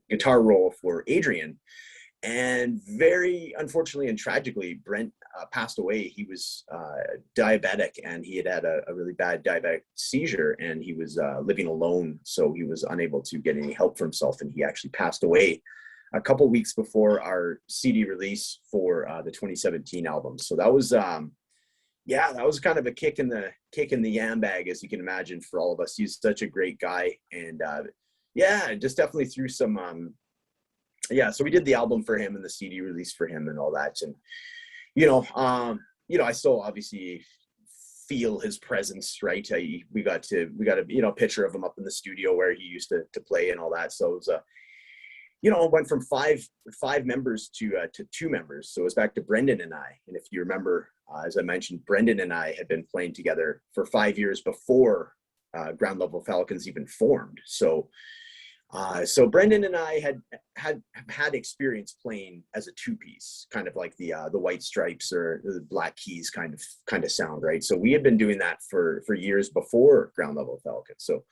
guitar role for Adrian. And very unfortunately and tragically, Brent passed away. He was diabetic, and he had a really bad diabetic seizure, and he was living alone. So he was unable to get any help for himself, and he actually passed away a couple weeks before our CD release for the 2017 album. So that was, that was kind of a kick in the yam bag, as you can imagine, for all of us. He's such a great guy, and just definitely through some. So we did the album for him and the CD release for him and all that. And, I still obviously feel his presence, right? We got a picture of him up in the studio where he used to play and all that. So it was it went from five members to 2 members. So it was back to Brendan and I. And if you remember, as I mentioned, Brendan and I had been playing together for 5 years before Level Falcons even formed. So Brendan and I had experience playing as a 2-piece, kind of like the White Stripes or the Black Keys kind of sound, right? So we had been doing that for years before Level Falcons. So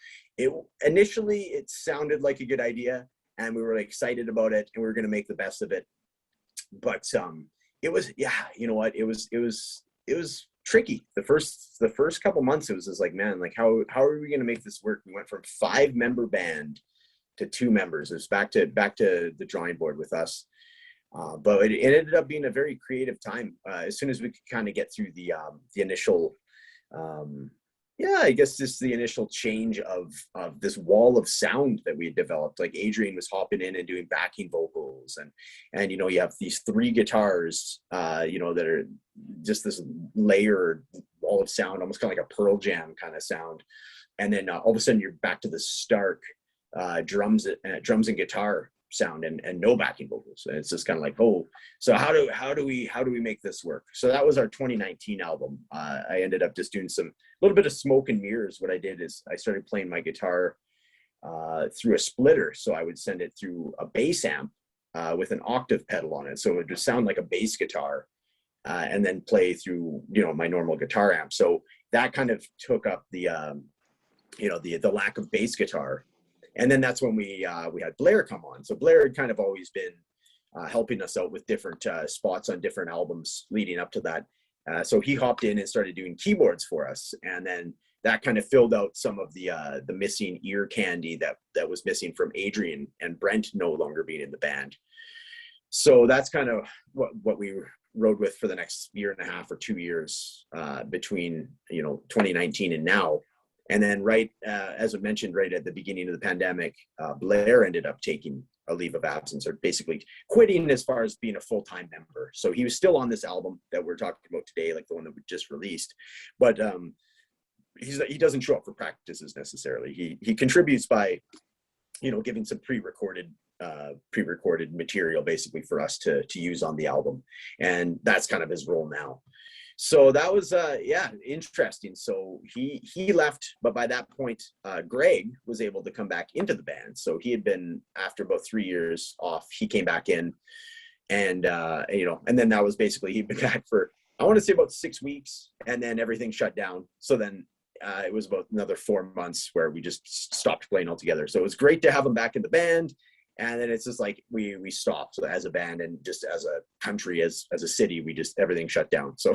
initially it sounded like a good idea, and we were excited about it, and we were going to make the best of it. But it was, it was tricky. The first couple months, it was just like, man, how are we going to make this work? We went from 5-member band to 2 members. It was back to the drawing board with us. But it ended up being a very creative time. As soon as we could kind of get through the initial, I guess just the initial change of this wall of sound that we had developed. Like Adrian was hopping in and doing backing vocals, and you have these 3 guitars, that are just this layered wall of sound, almost kind of like a Pearl Jam kind of sound. And then all of a sudden you're back to the stark drums and guitar sound and no backing vocals. And it's just kind of like, oh, so how do we make this work? So that was our 2019 album. I ended up just doing a little bit of smoke and mirrors. What I did is I started playing my guitar through a splitter. So I would send it through a bass amp with an octave pedal on it, so it would just sound like a bass guitar, and then play through my normal guitar amp. So that kind of took up the lack of bass guitar. And then that's when we had Blair come on. So Blair had kind of always been helping us out with different spots on different albums leading up to that. So he hopped in and started doing keyboards for us. And then that kind of filled out some of the missing ear candy that was missing from Adrian and Brent no longer being in the band. So that's kind of what we rode with for the next year and a half or 2 years between 2019 and now. And then as I mentioned, right at the beginning of the pandemic, Blair ended up taking a leave of absence, or basically quitting as far as being a full-time member. So he was still on this album that we're talking about today, like the one that we just released. But he doesn't show up for practices necessarily. He contributes by, you know, giving some pre-recorded material basically for us to use on the album, and that's kind of his role now. So that was interesting. So he left, but by that point Greg was able to come back into the band. So he had been, after about 3 years off, he came back in, and you know, and then that was basically, he'd been back for, I want to say, about 6 weeks, and then everything shut down. So then it was about another 4 months where we just stopped playing altogether. So it was great to have him back in the band. And then it's just like we stopped as a band, and just as a country, as a city, we just, everything shut down. So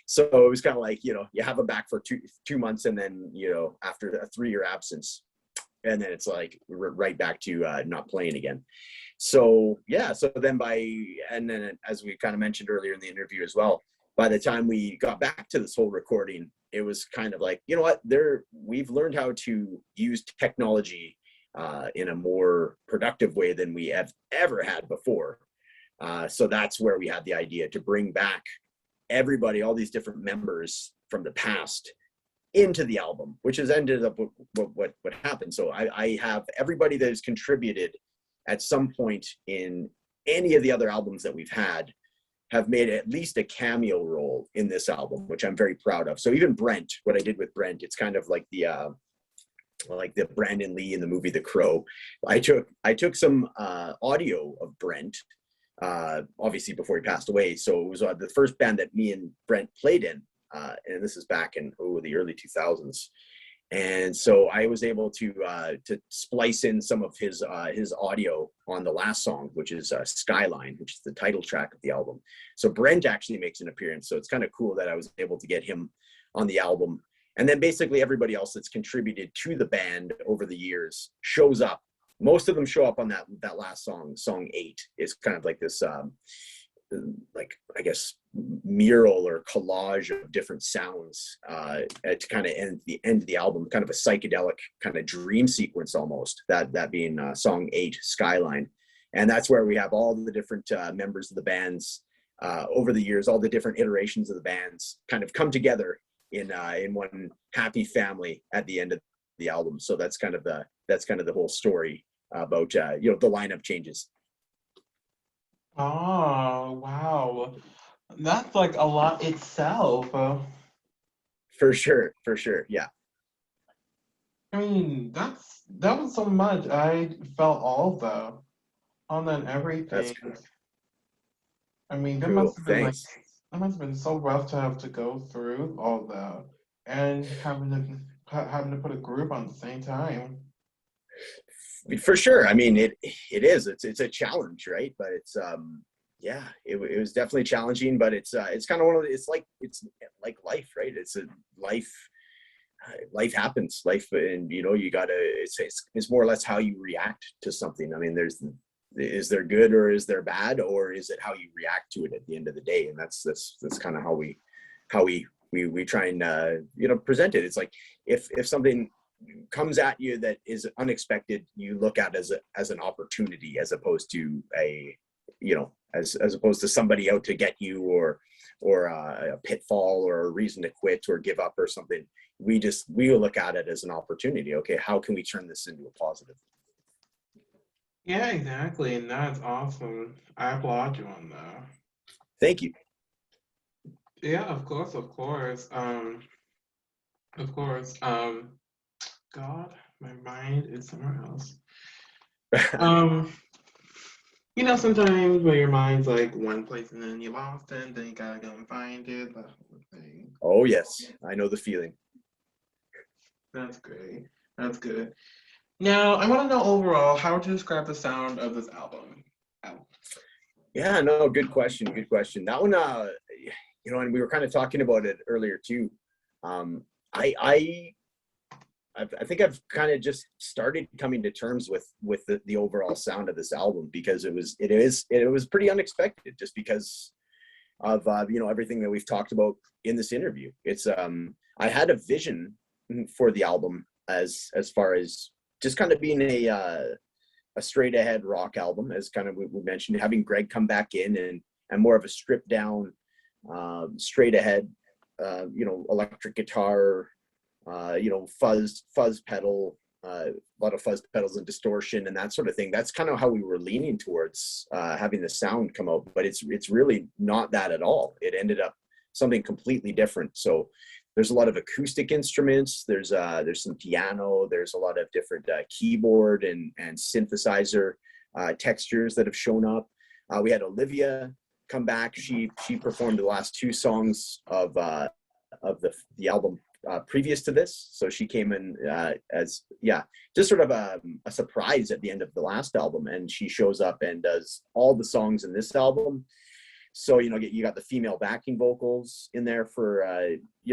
so it was kind of like, you know, you have them back for two months, and then, you know, after a 3-year absence, and then it's like we're right back to not playing again. So yeah, so then and then as we kind of mentioned earlier in the interview as well, by the time we got back to this whole recording, it was kind of like, you know what, we've learned how to use technology in a more productive way than we have ever had before. So that's where we had the idea to bring back everybody, all these different members from the past, into the album, which has ended up with what happened. So I have everybody that has contributed at some point in any of the other albums that we've had have made at least a cameo role in this album, which I'm very proud of. So even Brent, what I did with Brent, it's kind of like the Brandon Lee in the movie The Crow. I took some audio of Brent, obviously before he passed away. So it was the first band that me and Brent played in, and this is back in the early 2000s. And so I was able to splice in some of his audio on the last song, which is Skyline, which is the title track of the album. So Brent actually makes an appearance. So it's kind of cool that I was able to get him on the album. And then basically everybody else that's contributed to the band over the years shows up. Most of them show up on that last song. Song 8 is kind of like this, like, I guess, mural or collage of different sounds to kind of end the album, kind of a psychedelic kind of dream sequence almost, that being song 8, Skyline. And that's where we have all the different members of the bands over the years, all the different iterations of the bands kind of come together in one happy family at the end of the album. So that's kind of the whole story about you know, the lineup changes. Oh, wow. That's like a lot itself. For sure, yeah. I mean, that was so much. I felt all the on and everything. That's cool. I mean, that Cool. must have been like, Thanks. that must have been so rough to have to go through all that and having to put a group on at the same time. For sure. I mean, it is. It's a challenge, right? But it's yeah, it was definitely challenging. But it's kind of one of the, it's like life, right? It's a life. Life happens. Life, and you know, you gotta. It's more or less how you react to something. I mean, is there good or is there bad, or is it how you react to it at the end of the day? And that's kind of how we try and you know, present it. It's like if something comes at you that is unexpected, you look at it as an opportunity, as opposed to as opposed to somebody out to get you, or a pitfall or a reason to quit or give up or something. We will look at it as an opportunity. Okay, how can we turn this into a positive? Yeah, exactly, and that's awesome. I applaud you on that. Thank you. Yeah, of course, of course. Of course. God, my mind is somewhere else. You know, sometimes when your mind's like one place and then you lost it, then you gotta go and find it, that whole thing. Oh yes, I know the feeling. That's great. That's good. Now, I want to know overall, how would you describe the sound of this album? Yeah, no, good question. Good question. That one, you know, and we were kind of talking about it earlier too. I think I've kind of just started coming to terms with the overall sound of this album, because it was pretty unexpected, just because of you know, everything that we've talked about in this interview. It's I had a vision for the album as far as just kind of being a straight ahead rock album, as kind of we mentioned, having Greg come back in and more of a stripped down, straight ahead, you know, electric guitar, fuzz pedal, a lot of fuzz pedals and distortion and that sort of thing. That's kind of how we were leaning towards having the sound come out, but it's really not that at all. It ended up something completely different. So there's a lot of acoustic instruments. There's some piano. There's a lot of different keyboard and synthesizer textures that have shown up. We had Olivia come back. She performed the last two songs of the album previous to this. So she came in as just sort of a surprise at the end of the last album, and she shows up and does all the songs in this album. So, you got the female backing vocals in there for,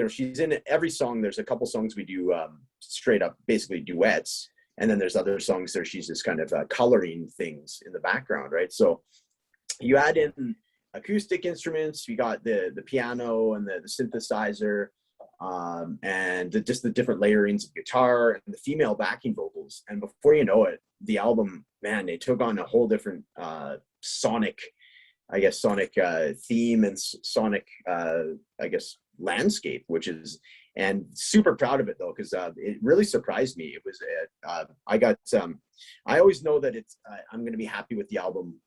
she's in every song. There's a couple songs we do straight up, basically duets. And then there's other songs there she's just kind of coloring things in the background, right? So you add in acoustic instruments, you got the piano and the synthesizer, and just the different layerings of guitar and the female backing vocals. And before you know it, the album, man, they took on a whole different sonic theme and sonic, landscape, and super proud of it though, because it really surprised me. It was, I always know that I'm going to be happy with the album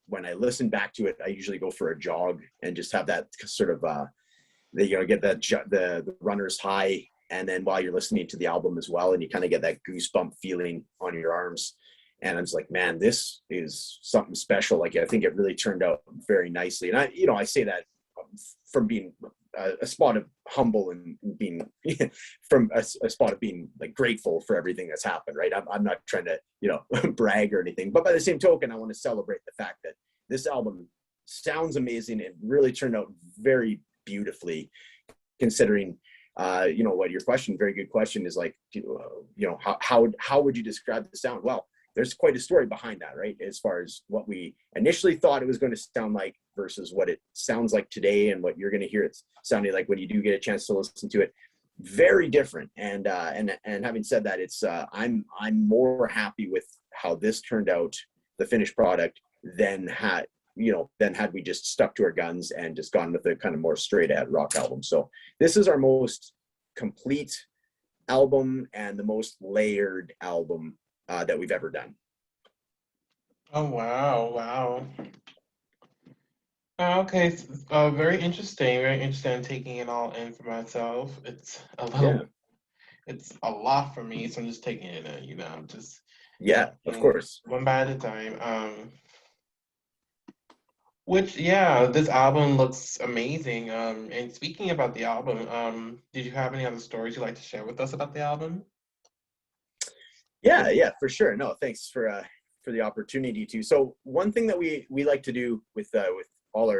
when I listen back to it. I usually go for a jog and just have that sort of, get the runner's high. And then while you're listening to the album as well, and you kind of get that goosebump feeling on your arms. And I was like, man, this is something special. Like, I think it really turned out very nicely. And I say that from being a spot of humble and being from a spot of being like grateful for everything that's happened, right? I'm not trying to, brag or anything, but by the same token, I want to celebrate the fact that this album sounds amazing. It really turned out very beautifully, considering, what your question, very good question, is like, how would you describe the sound? Well, there's quite a story behind that, right? As far as what we initially thought it was going to sound like versus what it sounds like today, and what you're going to hear it sounding like when you do get a chance to listen to it. Very different. And having said that, it's I'm more happy with how this turned out, the finished product, than had we just stuck to our guns and just gone with a kind of more straight ahead rock album. So this is our most complete album and the most layered album that we've ever done. Oh, wow. Okay, very interesting taking it all in for myself. It's it's a lot for me, so I'm just taking it in, just of course, one bite at a time. This album looks amazing. And speaking about the album, did you have any other stories you'd like to share with us about the album? Yeah, for sure. No, thanks for the opportunity to. So one thing that we like to do with all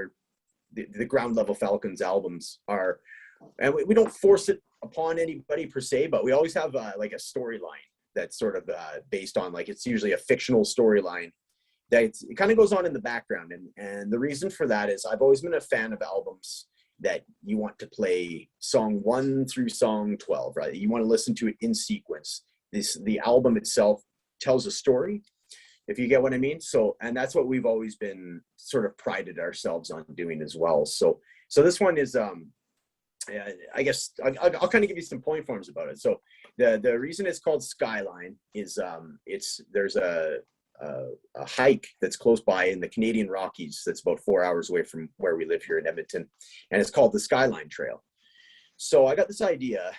the Ground Level Falcons albums are, and we don't force it upon anybody per se, but we always have like a storyline that's sort of based on, like, it's usually a fictional storyline that it kind of goes on in the background. And the reason for that is I've always been a fan of albums that you want to play song 1 through song 12, right? You want to listen to it in sequence. The album itself tells a story, if you get what I mean. So, and that's what we've always been sort of prided ourselves on doing as well. So this one is, I guess I'll kind of give you some point forms about it. So the reason it's called Skyline is there's a hike that's close by in the Canadian Rockies that's about 4 hours away from where we live here in Edmonton, and it's called the Skyline Trail. So I got this idea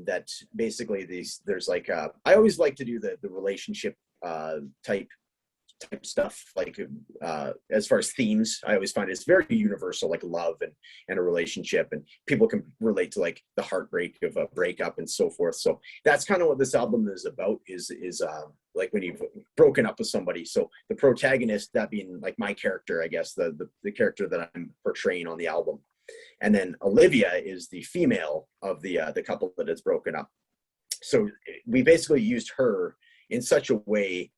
that basically there's like I always like to do the relationship type stuff, like as far as themes. I always find it's very universal, like love and a relationship, and people can relate to like the heartbreak of a breakup and so forth. So that's kind of what this album is about, is like when you've broken up with somebody. So the protagonist, that being like my character, I guess, the character that I'm portraying on the album. And then Olivia is the female of the couple that is broken up. So we basically used her in such a way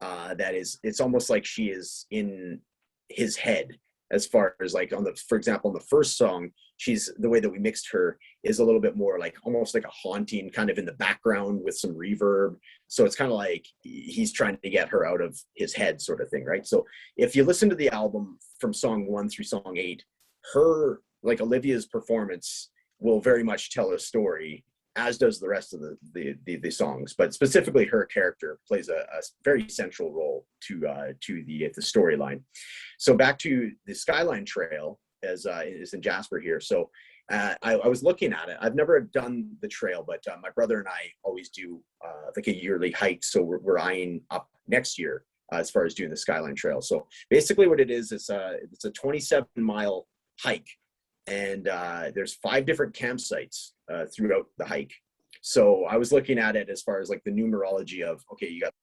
that it's almost like she is in his head, as far as like for example, on the first song, the way that we mixed her is a little bit more like almost like a haunting kind of in the background with some reverb. So it's kind of like he's trying to get her out of his head, sort of thing, right? So if you listen to the album from song 1 through song 8, her, like Olivia's performance will very much tell a story as does the rest of the songs. But specifically, her character plays a very central role to the storyline. So back to the Skyline Trail, as is in Jasper here. So I was looking at it. I've never done the trail, but my brother and I always do like a yearly hike. So we're eyeing up next year as far as doing the Skyline Trail. So basically what it is, it's a 27-mile hike. And there's 5 different campsites throughout the hike. So I was looking at it as far as like the numerology of, okay, you got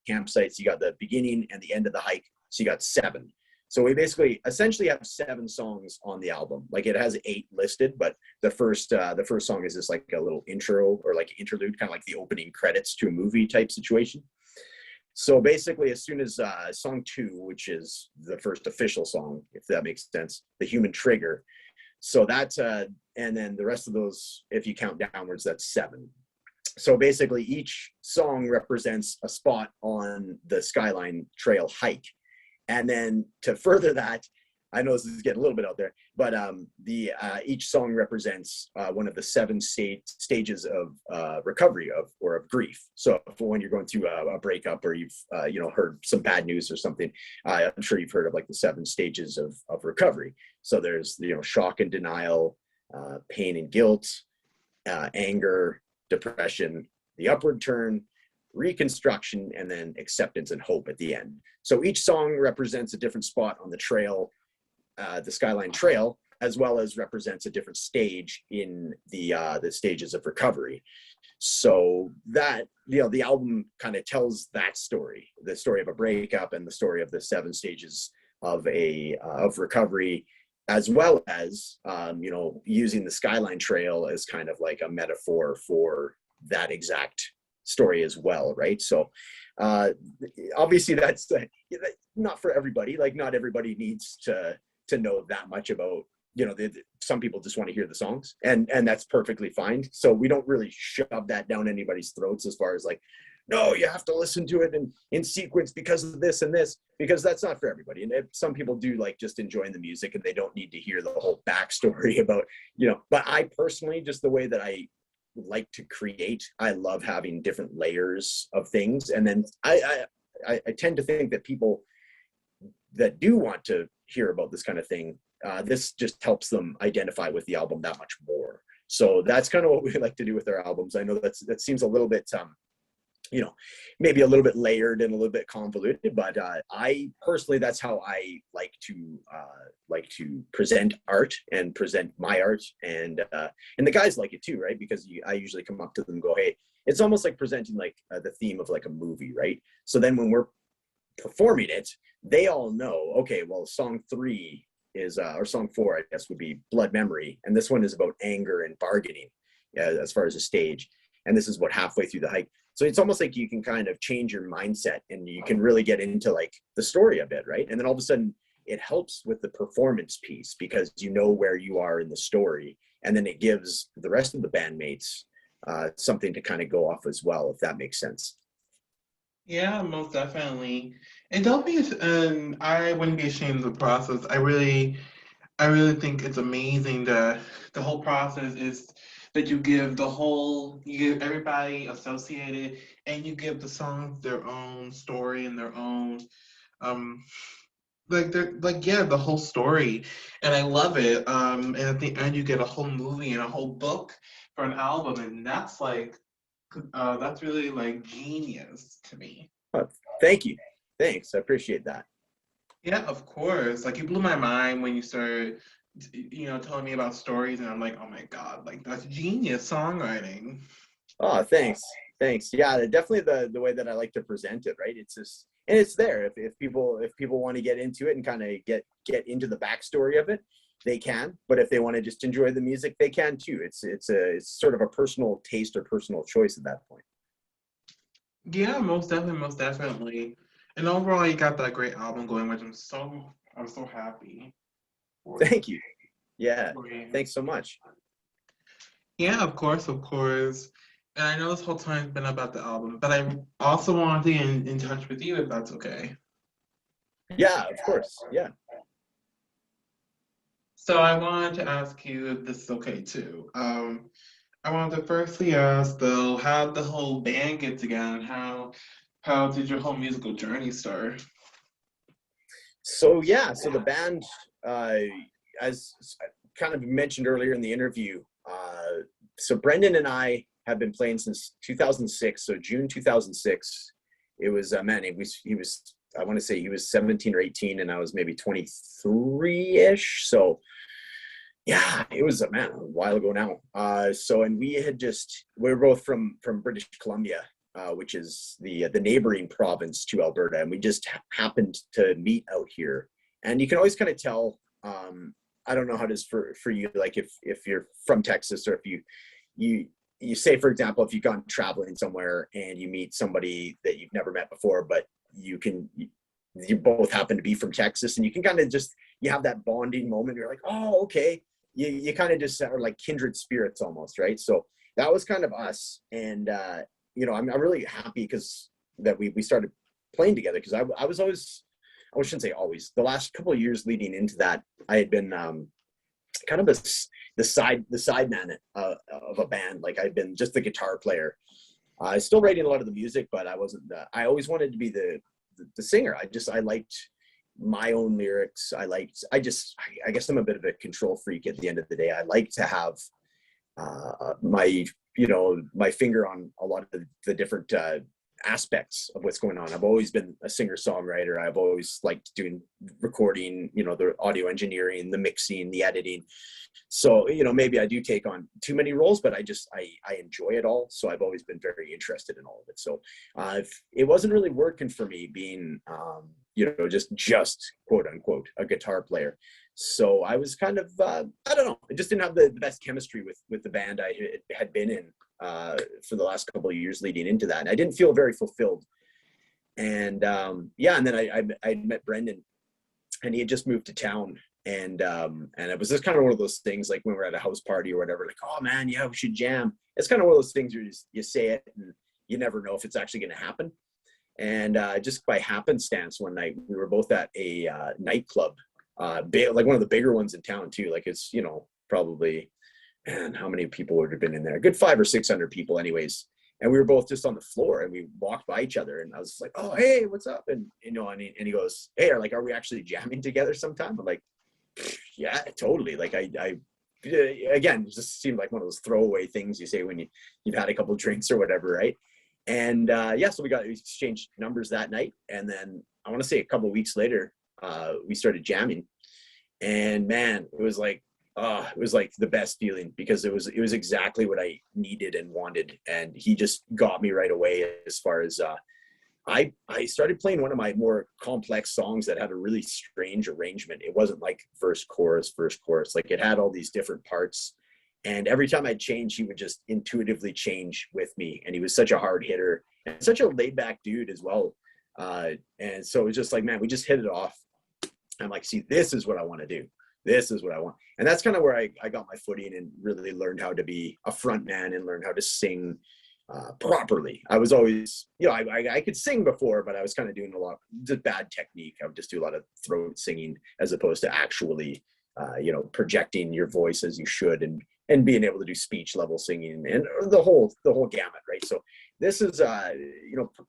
campsites, you got the beginning and the end of the hike. So you got 7. So we basically essentially have 7 songs on the album. Like it has 8 listed, but the first song is just like a little intro or like interlude, kind of like the opening credits to a movie type situation. So basically, as soon as song 2, which is the first official song, if that makes sense, The Human Trigger. So that's, and then the rest of those, if you count downwards, that's 7. So basically each song represents a spot on the Skyline Trail hike. And then to further that, I know this is getting a little bit out there, but each song represents one of the 7 stages of recovery or of grief. So for when you're going through a breakup or you've heard some bad news or something, I'm sure you've heard of like the 7 stages of recovery. So there's shock and denial, pain and guilt, anger, depression, the upward turn, reconstruction, and then acceptance and hope at the end. So each song represents a different spot on the trail, the Skyline Trail, as well as represents a different stage in the stages of recovery. So that the album kind of tells that story, the story of a breakup and the story of the 7 stages of recovery, as well as using the Skyline Trail as kind of like a metaphor for that exact story as well, right? So obviously that's not for everybody. Like not everybody needs to know that much about, some people just want to hear the songs, and that's perfectly fine. So we don't really shove that down anybody's throats as far as like, no, you have to listen to it in sequence because of this and this, because that's not for everybody. And some people do like just enjoying the music and they don't need to hear the whole backstory about, but I personally, just the way that I like to create, I love having different layers of things. And then I tend to think that people that do want to hear about this kind of thing, this just helps them identify with the album that much more. So that's kind of what we like to do with our albums. I know that seems a little bit, maybe a little bit layered and a little bit convoluted, but I personally, that's how I like to present art and present my art, and the guys like it too, right? Because I usually come up to them and go, hey, it's almost like presenting like the theme of like a movie, right? So then when we're performing it, they all know, okay, well, song 3 is, or song 4, I guess, would be Blood Memory, and this one is about anger and bargaining as far as a stage, and this is about halfway through the hike. So it's almost like you can kind of change your mindset and you can really get into like the story a bit, right? And then all of a sudden it helps with the performance piece because you know where you are in the story, and then it gives the rest of the bandmates something to kind of go off as well, if that makes sense. Yeah, most definitely. And don't be, and I wouldn't be ashamed of the process. I really think it's amazing that the whole process is that you give everybody associated, and you give the songs their own story and their own, the whole story. And I love it. And at the end you get a whole movie and a whole book for an album, and that's really like genius to me. Oh, thank you. Thanks. I appreciate that. Yeah, of course. Like you blew my mind when you started, telling me about stories, and I'm like, oh my God, like that's genius songwriting. Oh, thanks. Yeah, definitely the way that I like to present it, right? It's just, and it's there. If people want to get into it and kind of get into the backstory of it, they can. But if they want to just enjoy the music, they can too. It's sort of a personal taste or personal choice at that point. Yeah, most definitely. And overall, you got that great album going, which I'm so happy for. Thank you. Yeah, thanks so much. Yeah, of course. And I know this whole time's been about the album, but I also want to get in touch with you if that's okay. Yeah, of course. Yeah. So I wanted to ask you if this is okay too. I wanted to firstly ask though, how did the whole band get together and how did your whole musical journey start? So yeah, so the band, uh, as I kind of mentioned earlier in the interview, so Brendan and I have been playing since 2006. So June 2006, it was man, he was I want to say he was 17 or 18, and I was maybe 23-ish. So yeah, it was a man a while ago now. So and we were both from British Columbia, which is the neighboring province to Alberta, and we just happened to meet out here. And you can always kind of tell. I don't know how it is for you, like if you're from Texas, or if you you say, for example, if you've gone traveling somewhere and you meet somebody that you've never met before, but you both happen to be from Texas, and you can kind of just you have that bonding moment. You're like, oh, okay. You kind of just are like kindred spirits almost, right? So that was kind of us. And I'm really happy because that we started playing together, because I was always, I shouldn't say always, the last couple of years leading into that, I had been kind of the side man of a band. Like I'd been just the guitar player. I still writing a lot of the music, but I wasn't. I always wanted to be the singer. I liked my own lyrics. I guess I'm a bit of a control freak at the end of the day. I like to have my finger on a lot of the different aspects of what's going on. I've always been a singer-songwriter. I've always liked doing recording, the audio engineering, the mixing, the editing. So, maybe I do take on too many roles, but I enjoy it all. So I've always been very interested in all of it. So it wasn't really working for me being, just quote unquote, a guitar player. So I was kind of, I don't know, I just didn't have the best chemistry with the band I had been in for the last couple of years leading into that. And I didn't feel very fulfilled. And and then I met Brendan, and he had just moved to town. And it was just kind of one of those things, like when we're at a house party or whatever, like, oh man, yeah, we should jam. It's kind of one of those things where you say it and you never know if it's actually going to happen. And just by happenstance, one night we were both at a nightclub, like one of the bigger ones in town too. Like it's, probably, and how many people would have been in there? A good 500 or 600 people anyways. And we were both just on the floor, and we walked by each other, and I was like, oh, hey, what's up? And, and he goes, hey, are we actually jamming together sometime? I'm like, yeah, totally. Like I again, it just seemed like one of those throwaway things you say when you've had a couple of drinks or whatever. Right. And so we exchanged numbers that night. And then I want to say a couple of weeks later, we started jamming, and man, it was like the best feeling, because it was exactly what I needed and wanted. And he just got me right away as far as I started playing one of my more complex songs that had a really strange arrangement. It wasn't like verse, chorus. Like it had all these different parts. And every time I'd change, he would just intuitively change with me. And he was such a hard hitter and such a laid back dude as well. And so it was just like, man, we just hit it off. I'm like, see, this is what I want to do. This is what I want. And that's kind of where I got my footing and really learned how to be a front man and learn how to sing properly. I was always, I could sing before, but I was kind of doing a lot of bad technique. I would just do a lot of throat singing as opposed to actually, projecting your voice as you should, and being able to do speech level singing and the whole gamut, right? So this is,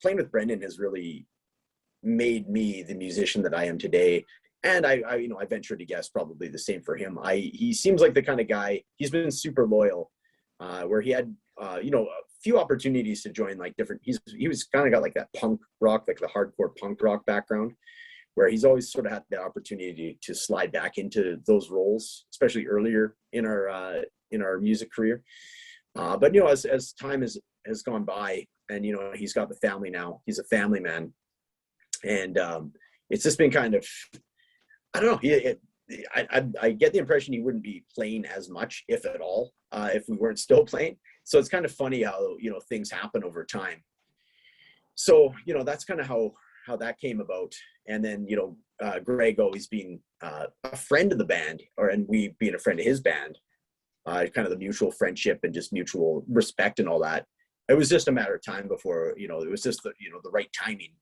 playing with Brendan has really made me the musician that I am today. And I venture to guess probably the same for him. He seems like the kind of guy, he's been super loyal, where he had, a few opportunities to join like different, he was kind of got like that punk rock, like the hardcore punk rock background, where he's always sort of had the opportunity to slide back into those roles, especially earlier in our music career. But, as time has gone by, and, he's got the family now, he's a family man. And it's just been kind of, I don't know. I get the impression he wouldn't be playing as much, if at all, if we weren't still playing. So it's kind of funny how, things happen over time. So, that's kind of how that came about. And then, Greg always being a friend of the band, and we being a friend of his band, kind of the mutual friendship and just mutual respect and all that. It was just a matter of time before, it was just the right timing,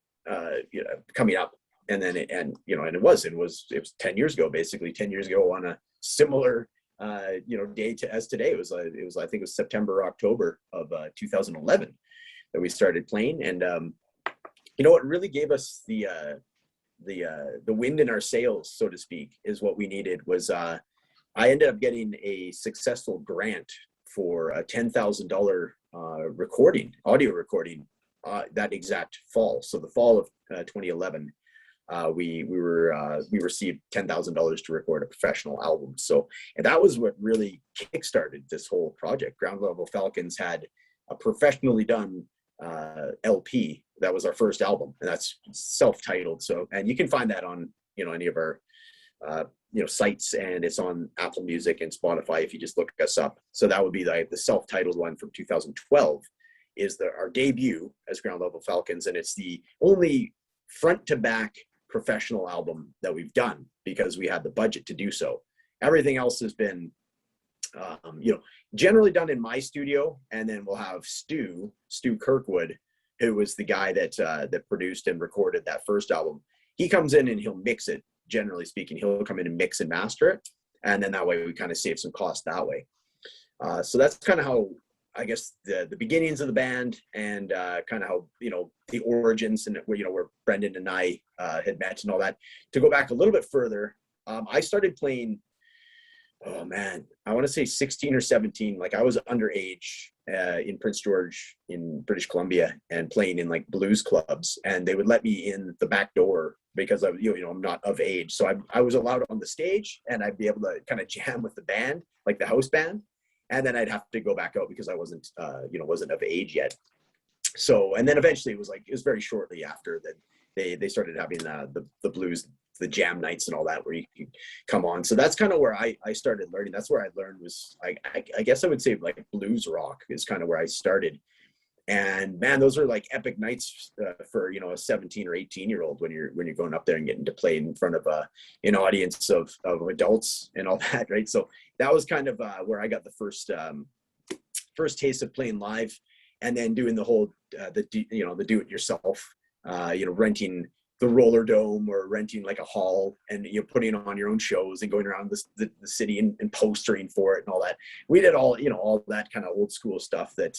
coming up. And then it was 10 years ago, basically 10 years ago, on a similar day to as today. It was I think it was September or October of 2011 that we started playing. And what really gave us the wind in our sails, so to speak, is what we needed was I ended up getting a successful grant for a $10,000 audio recording that exact fall. So the fall of 2011, we received $10,000 to record a professional album. So, and that was what really kickstarted this whole project. Ground Level Falcons had a professionally done LP. That was our first album, and that's self-titled. So, and you can find that on any of our sites, and it's on Apple Music and Spotify if you just look us up. So that would be the self-titled one from 2012 is our debut as Ground Level Falcons, and it's the only front to back professional album that we've done because we had the budget to do so. Everything else has been generally done in my studio, and then we'll have Stu Kirkwood, who was the guy that produced and recorded that first album. He comes in and he'll mix it. Generally speaking, he'll come in and mix and master it, and then that way we kind of save some cost that way. So that's kind of how, I guess, the beginnings of the band, and kind of how the origins, and where Brendan and I had met and all that. To go back a little bit further, I started playing, oh man, I want to say 16 or 17. Like I was underage in Prince George in British Columbia, and playing in like blues clubs, and they would let me in the back door because I'm not of age. So I was allowed on the stage, and I'd be able to kind of jam with the band, like the house band. And then I'd have to go back out because I wasn't of age yet. So, and then eventually it was very shortly after that they started having the blues, the jam nights and all that, where you could come on. So that's kind of where I started learning. That's where I learned was, I guess I would say like blues rock is kind of where I started. And man, those are like epic nights for a 17 or 18-year-old when you're going up there and getting to play in front of an audience of adults and all that, right? So that was kind of where I got the first taste of playing live, and then doing the whole the do-it-yourself, renting the Roller Dome or renting like a hall, and putting on your own shows and going around the city and postering for it and all that. We did all that kind of old school stuff that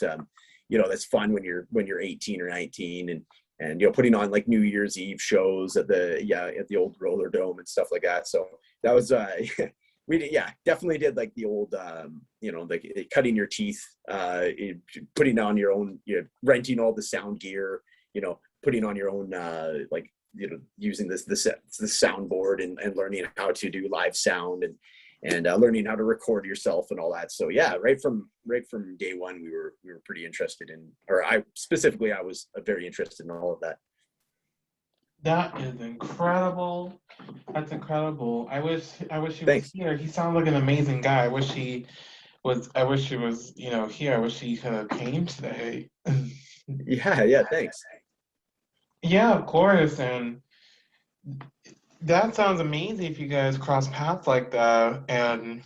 that's fun when you're 18 or 19, and putting on like New Year's Eve shows at the old Roller Dome and stuff like that. So that was we definitely did like the old like cutting your teeth, putting on your own, renting all the sound gear, putting on your own using the soundboard and learning how to do live sound and learning how to record yourself and all that. So yeah, right from day one, we were pretty interested in, or I was very interested in all of that. That is incredible. That's incredible. I wish he Thanks. was here. He sounds like an amazing guy. I wish he was here. I wish he could have came today. Yeah, thanks. Yeah, of course. And that sounds amazing if you guys cross paths like that. And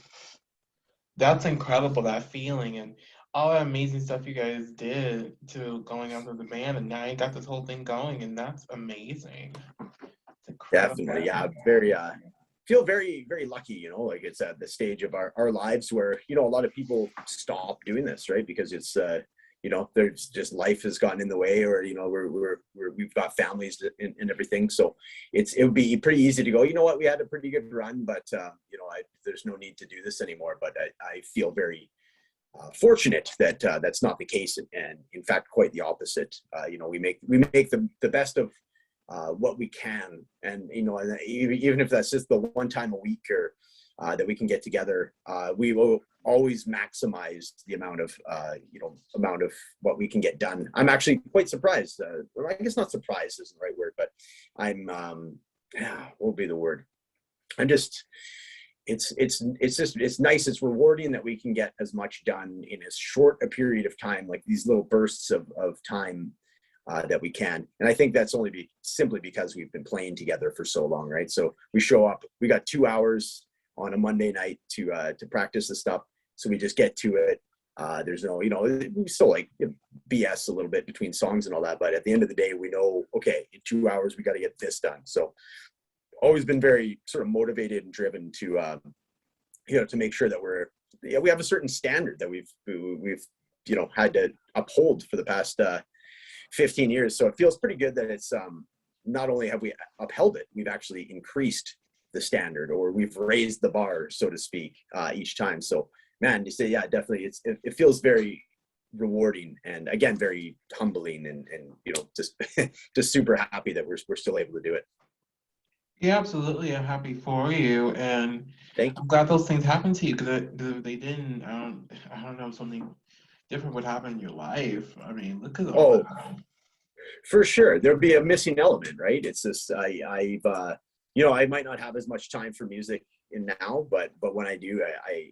that's incredible, that feeling and all that amazing stuff you guys did to going after the band. And now you got this whole thing going, and that's amazing. It's incredible. Definitely, yeah. Very feel very, very lucky, like it's at the stage of our lives where, a lot of people stop doing this, right? Because it's there's just life has gotten in the way, or we've got families and everything. So it would be pretty easy to go, what, we had a pretty good run, but there's no need to do this anymore. But I feel very fortunate that that's not the case, and in fact quite the opposite. We make the best of what we can, and even if that's just the one time a week or that we can get together, we will always maximize the amount of what we can get done. I'm actually quite surprised, or I guess not surprised isn't the right word, but I'm what would be the word? I'm just it's nice, it's rewarding that we can get as much done in as short a period of time, like these little bursts of time that we can. And I think that's only simply because we've been playing together for so long, right? So we show up, we got 2 hours on a Monday night to practice the stuff. So we just get to it. There's no, we still like BS a little bit between songs and all that, but at the end of the day, we know, okay, in 2 hours, we got to get this done. So always been very sort of motivated and driven to to make sure that we have a certain standard that we've had to uphold for the past 15 years. So it feels pretty good that it's not only have we upheld it, we've actually increased the standard, or we've raised the bar, so to speak, each time. So man, you say, yeah, definitely, it feels very rewarding, and again, very humbling, and just just super happy that we're still able to do it. Yeah, absolutely. I'm happy for you, and Thank you. I'm glad those things happened to you, because if they didn't, I don't know, something different would happen in your life. I mean, look at all that. For sure, there'd be a missing element, right? It's just I might not have as much time for music in now, but when I do,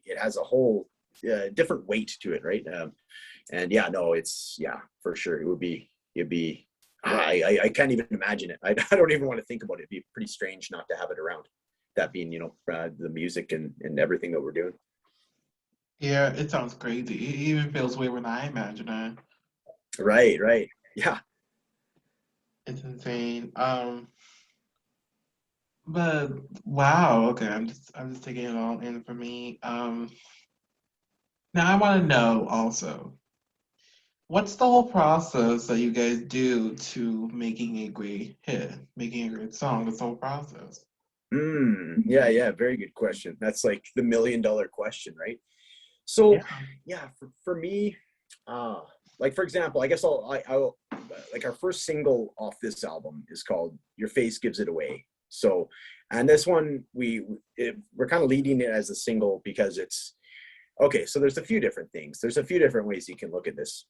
it has a whole different weight to it, right? And yeah, no, it's, yeah, for sure, it'd be I can't even imagine it. I don't even want to think about it. It'd be pretty strange not to have it around. That being, the music and everything that we're doing. Yeah, it sounds crazy. It even feels weird when I imagine it. Right. Yeah. It's insane. But wow, okay, I'm just taking it all in for me. Now I want to know also, what's the whole process that you guys do to making a great hit, making a great song? This whole process. Yeah, very good question. That's like the $1 million question, right? So Yeah. yeah, for me, like, for example, I guess I'll like, our first single off this album is called "Your Face Gives It Away." So, and this one we're kind of leading it as a single because it's okay. So there's a few different things. There's a few different ways you can look at this.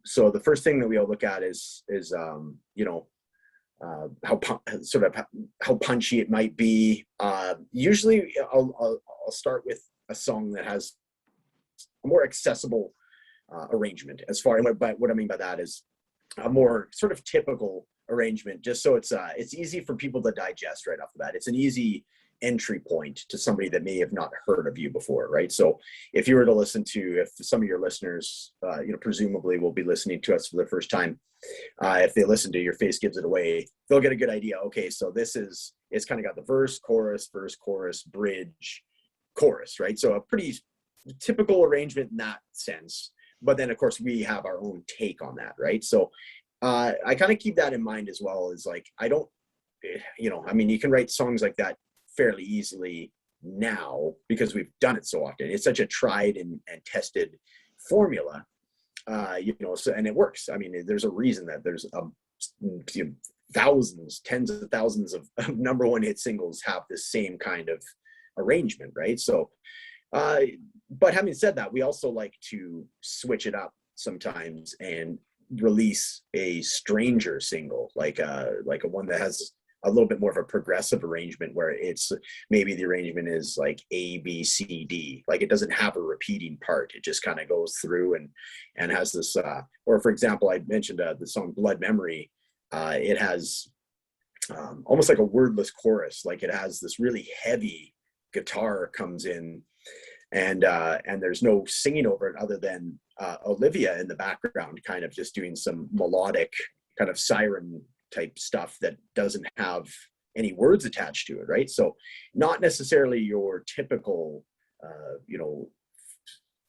So the first thing that we'll look at is how punchy it might be. Usually, I'll start with a song that has a more accessible arrangement. As far, but what I mean by that is a more sort of typical arrangement, just so it's easy for people to digest right off the bat. It's an easy entry point to somebody that may have not heard of you before, right? So if you were to listen to, if some of your listeners, presumably will be listening to us for the first time, if they listen to "Your Face Gives It Away," they'll get a good idea. Okay, so it's kind of got the verse, chorus, bridge, chorus, right? So a pretty typical arrangement in that sense. But then, of course, we have our own take on that, right? So I kind of keep that in mind as well. Is like, I don't, I mean, you can write songs like that fairly easily now because we've done it so often. It's such a tried and tested formula, so, and it works. I mean, there's a reason that there's thousands, tens of thousands of number one hit singles have the same kind of arrangement, right? So, but having said that, we also like to switch it up sometimes and release a stranger single, like a one that has a little bit more of a progressive arrangement, where it's maybe the arrangement is like A, B, C, D. Like, it doesn't have a repeating part. It just kind of goes through and has this, or for example, I mentioned the song "Blood Memory." It has almost like a wordless chorus. Like, it has this really heavy guitar comes in, and there's no singing over it other than Olivia in the background, kind of just doing some melodic kind of siren type stuff that doesn't have any words attached to it, right? So not necessarily your typical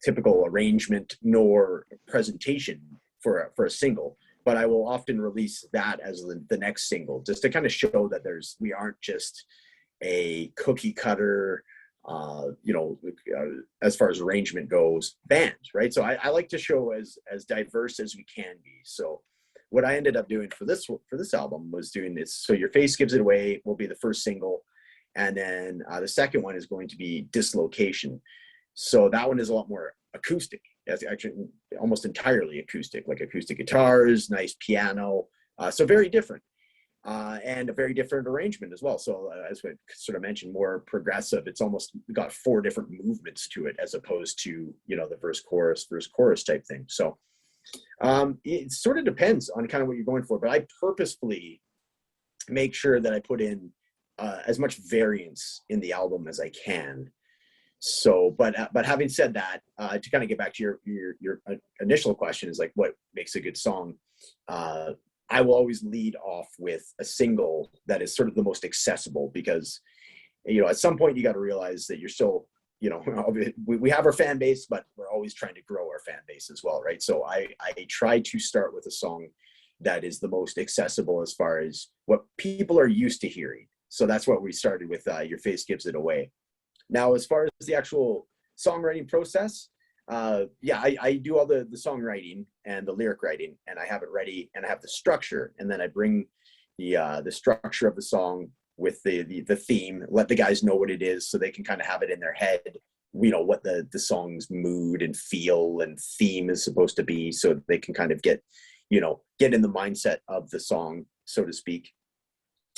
typical arrangement nor presentation for a single, but I will often release that as the next single, just to kind of show that we aren't just a cookie cutter as far as arrangement goes, band, right? So I like to show as diverse as we can be. So what I ended up doing for this album was doing this. So "Your Face Gives It Away" will be the first single, and then the second one is going to be "Dislocation." So that one is a lot more acoustic. It's actually almost entirely acoustic, like acoustic guitars, nice piano. So very different. And a very different arrangement as well. So as we sort of mentioned, more progressive. It's almost got 4 different movements to it, as opposed to, the verse chorus type thing. So it sort of depends on kind of what you're going for, but I purposefully make sure that I put in as much variance in the album as I can. So, but having said that, to kind of get back to your initial question, is like, what makes a good song? I will always lead off with a single that is sort of the most accessible, because, at some point you got to realize that you're still, you know, we have our fan base, but we're always trying to grow our fan base as well, right? So I try to start with a song that is the most accessible as far as what people are used to hearing. So that's what we started with, Your Face Gives It Away. Now, as far as the actual songwriting process, I do all the songwriting and the lyric writing, and I have it ready, and I have the structure, and then I bring the structure of the song with the theme, let the guys know what it is so they can kind of have it in their head, you know, what the song's mood and feel and theme is supposed to be, so they can kind of get in the mindset of the song, so to speak.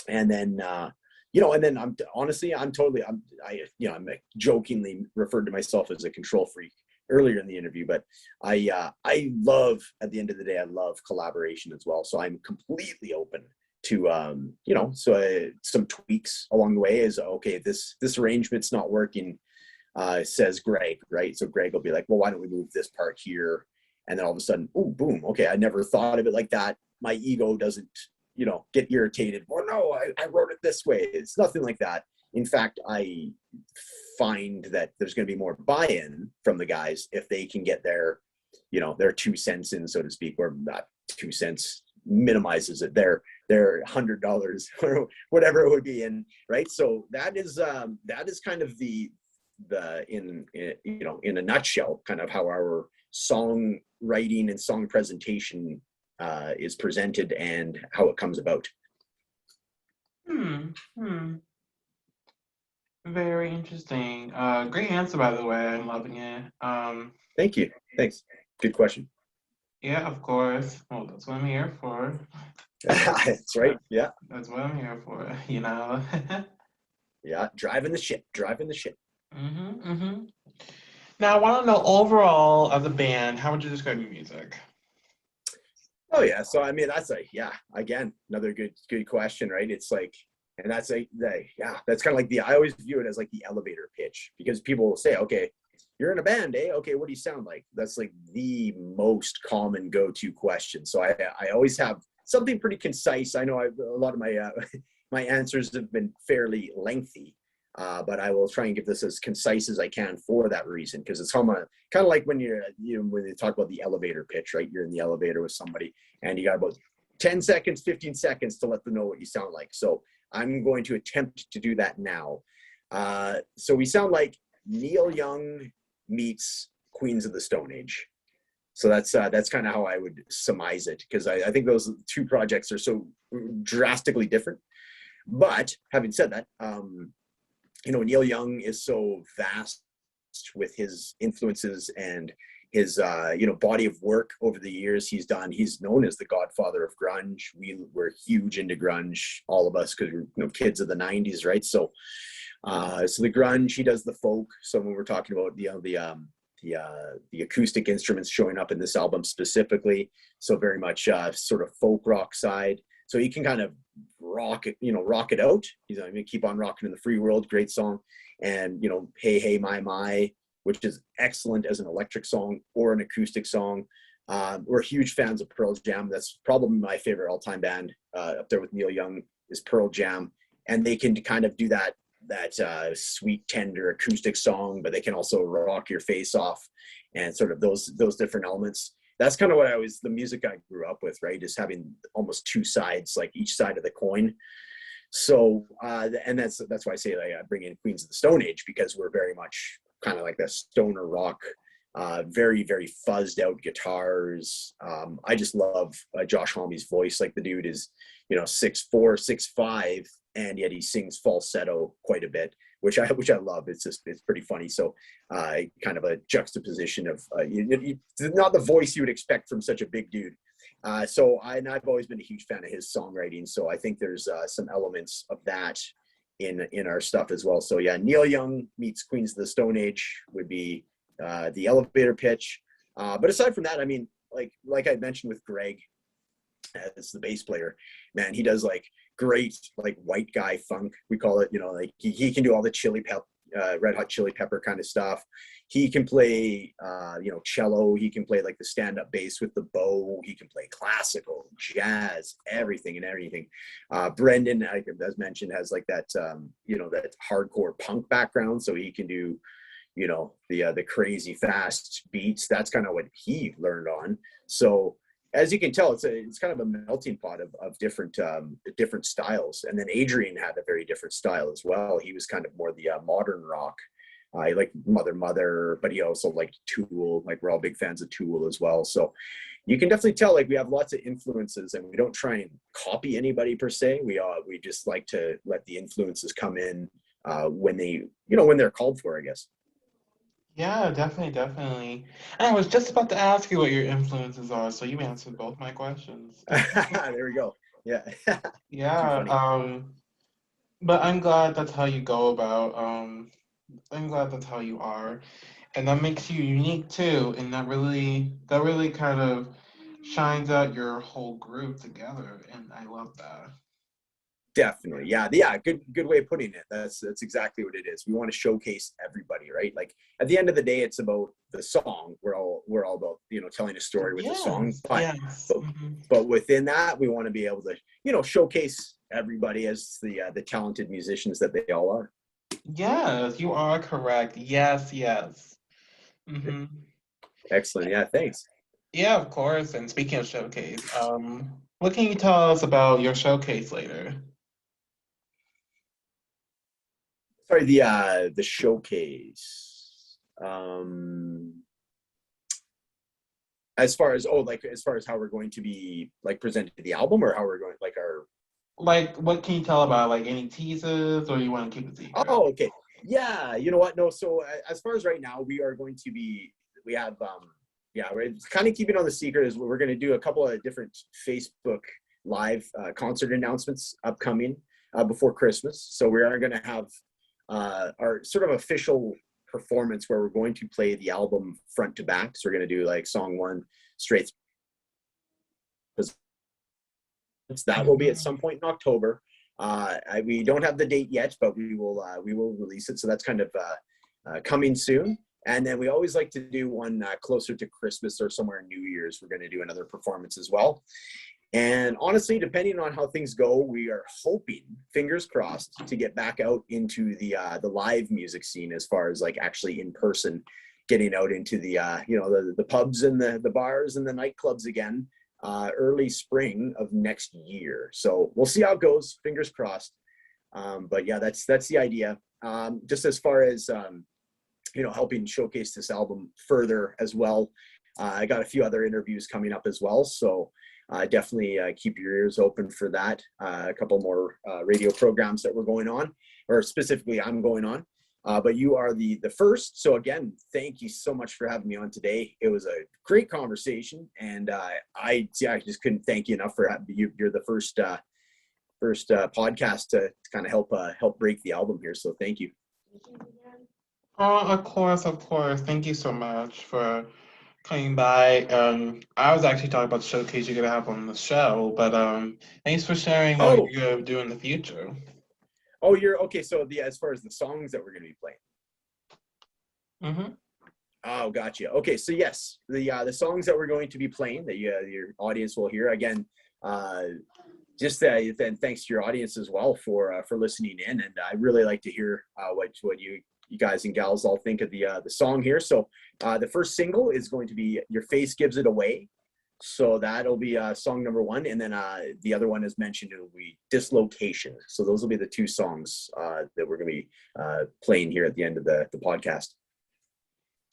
And then I'm jokingly referred to myself as a control freak earlier in the interview, but I love, at the end of the day, I love collaboration as well. So I'm completely open to some tweaks along the way. Is okay, this arrangement's not working, says Greg, right? So Greg will be like, well, why don't we move this part here? And then all of a sudden, oh, boom, okay, I never thought of it like that. My ego doesn't, get irritated. Well, no, I wrote it this way. It's nothing like that. In fact, I find that there's going to be more buy-in from the guys if they can get their 2 cents in, so to speak, or not 2 cents minimizes it, their $100 or whatever it would be in, right? So that is kind of the in a nutshell, kind of how our song writing and song presentation is presented and how it comes about. Very interesting. Great answer, by the way. I'm loving it. Thank you. Thanks. Good question. Yeah, of course. Well, that's what I'm here for. That's right. Yeah. That's what I'm here for, Yeah, driving the ship. Now, I want to know, overall, as a band, how would you describe your music? Oh yeah, so I mean that's again, another good question, right? It's like, and that's that's kind of like I always view it as like the elevator pitch, because people will say, okay, you're in a band, eh? Okay, what do you sound like? That's like the most common go-to question. So I always have something pretty concise. I know a lot of my my answers have been fairly lengthy, but I will try and give this as concise as I can for that reason, because it's kind of like when when they talk about the elevator pitch, right? You're in the elevator with somebody and you got about 10 seconds, 15 seconds to let them know what you sound like. So I'm going to attempt to do that now. So we sound like Neil Young meets Queens of the Stone Age. So that's kind of how I would surmise it, because I think those two projects are so drastically different. But having said that, Neil Young is so vast with his influences and his body of work over the years he's done. He's known as the godfather of grunge. We were huge into grunge, all of us, because we're kids of the 90s, right? So the grunge, he does the folk. So when we're talking about the acoustic instruments showing up in this album specifically, so very much sort of folk rock side. So he can kind of rock it out. He's going to Keep on Rocking in the Free World, great song. And, Hey, Hey, My, which is excellent as an electric song or an acoustic song. We're huge fans of Pearl Jam. That's probably my favorite all-time band, up there with Neil Young, is Pearl Jam. And they can kind of do that sweet, tender acoustic song, but they can also rock your face off, and sort of those different elements. That's kind of the music I grew up with, right? Is having almost two sides, like each side of the coin. So, and that's why I say I bring in Queens of the Stone Age, because we're very much kind of like that stoner rock, very, very fuzzed out guitars. I just love Josh Homme's voice. Like, the dude is, 6'4", 6'5", and yet he sings falsetto quite a bit, which I love. It's pretty funny. So kind of a juxtaposition of not the voice you would expect from such a big dude. So I've always been a huge fan of his songwriting. So I think there's some elements of that in our stuff as well. So yeah, Neil Young meets Queens of the Stone Age would be the elevator pitch. But aside from that, I mean, like I mentioned with Greg as the bass player, man, he does like great like white guy funk, we call it. Like he can do all the Red Hot Chili Pepper kind of stuff. He can play cello. He can play like the stand-up bass with the bow. He can play classical, jazz, everything. Brendan, as mentioned, has like that that hardcore punk background, so he can do the crazy fast beats. That's kind of what he learned on. So as you can tell, it's kind of a melting pot of different styles. And then Adrian had a very different style as well. He was kind of more the modern rock. He liked Mother, but he also liked Tool. Like, we're all big fans of Tool as well. So you can definitely tell, like, we have lots of influences, and we don't try and copy anybody per se. We just like to let the influences come in when they're called for, I guess. Yeah, definitely. And I was just about to ask you what your influences are, so you answered both my questions. There we go. Yeah. Yeah, but I'm glad that's how you go about, I'm glad that's how you are. And that makes you unique too, and that really kind of shines out your whole group together, and I love that. Definitely. Yeah. Good way of putting it. That's exactly what it is. We want to showcase everybody, right? Like, at the end of the day, it's about the song. We're all about, telling a story with the song, but within that, we want to be able to, showcase everybody as the talented musicians that they all are. Yes, you are correct. Yes. Excellent. Yeah. Thanks. Yeah, of course. And speaking of showcase, what can you tell us about your showcase later? Sorry, the showcase. As far as how we're going to be, like, presented the album, or how we're going, like, our. Like, what can you tell about, like, any teasers, or you want to keep it secret? Oh, okay. Yeah, you know what? No, so as far as right now, we have we're kind of keeping on the secret, is we're going to do a couple of different Facebook live concert announcements upcoming before Christmas. So we are going to have our sort of official performance where we're going to play the album front to back. So we're going to do, like, song 1 straight. That will be at some point in October. We don't have the date yet, but we will release it. So that's kind of coming soon. And then we always like to do one closer to Christmas or somewhere in New Year's. We're going to do another performance as well. And honestly, depending on how things go, we are hoping, fingers crossed, to get back out into the live music scene, as far as, like, actually in person, getting out into the the pubs and the bars and the nightclubs again, early spring of next year. So we'll see how it goes. Fingers crossed. But yeah, that's the idea. Just as far as helping showcase this album further as well. I got a few other interviews coming up as well. So definitely keep your ears open for that. A couple more radio programs that we're going on, or specifically I'm going on. But you are the first. So again, thank you so much for having me on today. It was a great conversation, and I just couldn't thank you enough for having you. You're the first podcast to kind of help break the album here. So thank you. Oh, of course. Thank you so much for coming by. I was actually talking about the showcase you're gonna have on the show, but thanks for sharing what you're gonna do in the future. Oh, you're okay. So as far as the songs that we're gonna be playing. Mm-hmm. Oh, gotcha. Okay, so yes, the songs that we're going to be playing that your audience will hear again. Just then, thanks to your audience as well for listening in, and I really like to hear what you guys and gals all think of the song here. So the first single is going to be "Your Face Gives It Away," so that'll be song number 1, and then the other one, as mentioned, it will be "Dislocation." So those will be the 2 songs that we're going to be playing here at the end of the podcast.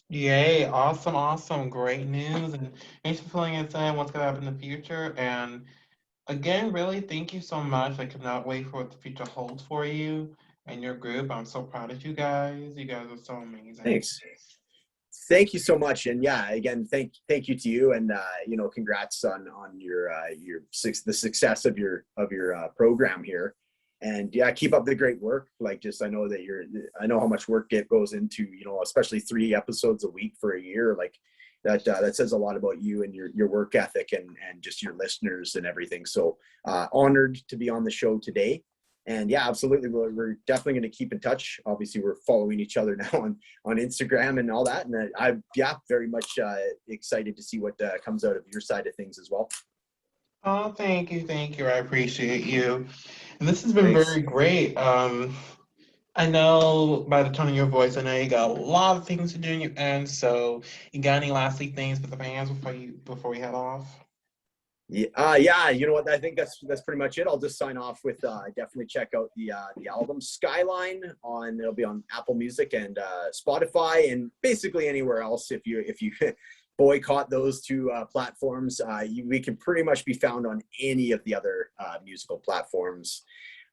Yay, awesome, great news, and thanks for filling us in what's gonna happen in the future. And again, really, thank you so much. I cannot wait for what the future holds for you and your group. I'm so proud of you guys. You guys are so amazing. Thanks. Thank you so much. And yeah, again, thank you to you, and congrats on the success of your program here. And yeah, keep up the great work. Like, I know how much work goes into, especially 3 episodes a week for a year. Like that says a lot about you and your work ethic and just your listeners and everything. So honored to be on the show today. And yeah, absolutely. We're definitely going to keep in touch. Obviously, we're following each other now on Instagram and all that. And I'm very much excited to see what comes out of your side of things as well. Oh, thank you. I appreciate you. And this has been very great. I know by the tone of your voice, I know you got a lot of things to do in your end. So, you got any lastly things for the fans before we head off? Yeah, yeah. You know what? I think that's pretty much it. I'll just sign off with definitely check out the album Skyline on. It'll be on Apple Music and Spotify and basically anywhere else. If you boycott those two platforms, we can pretty much be found on any of the other musical platforms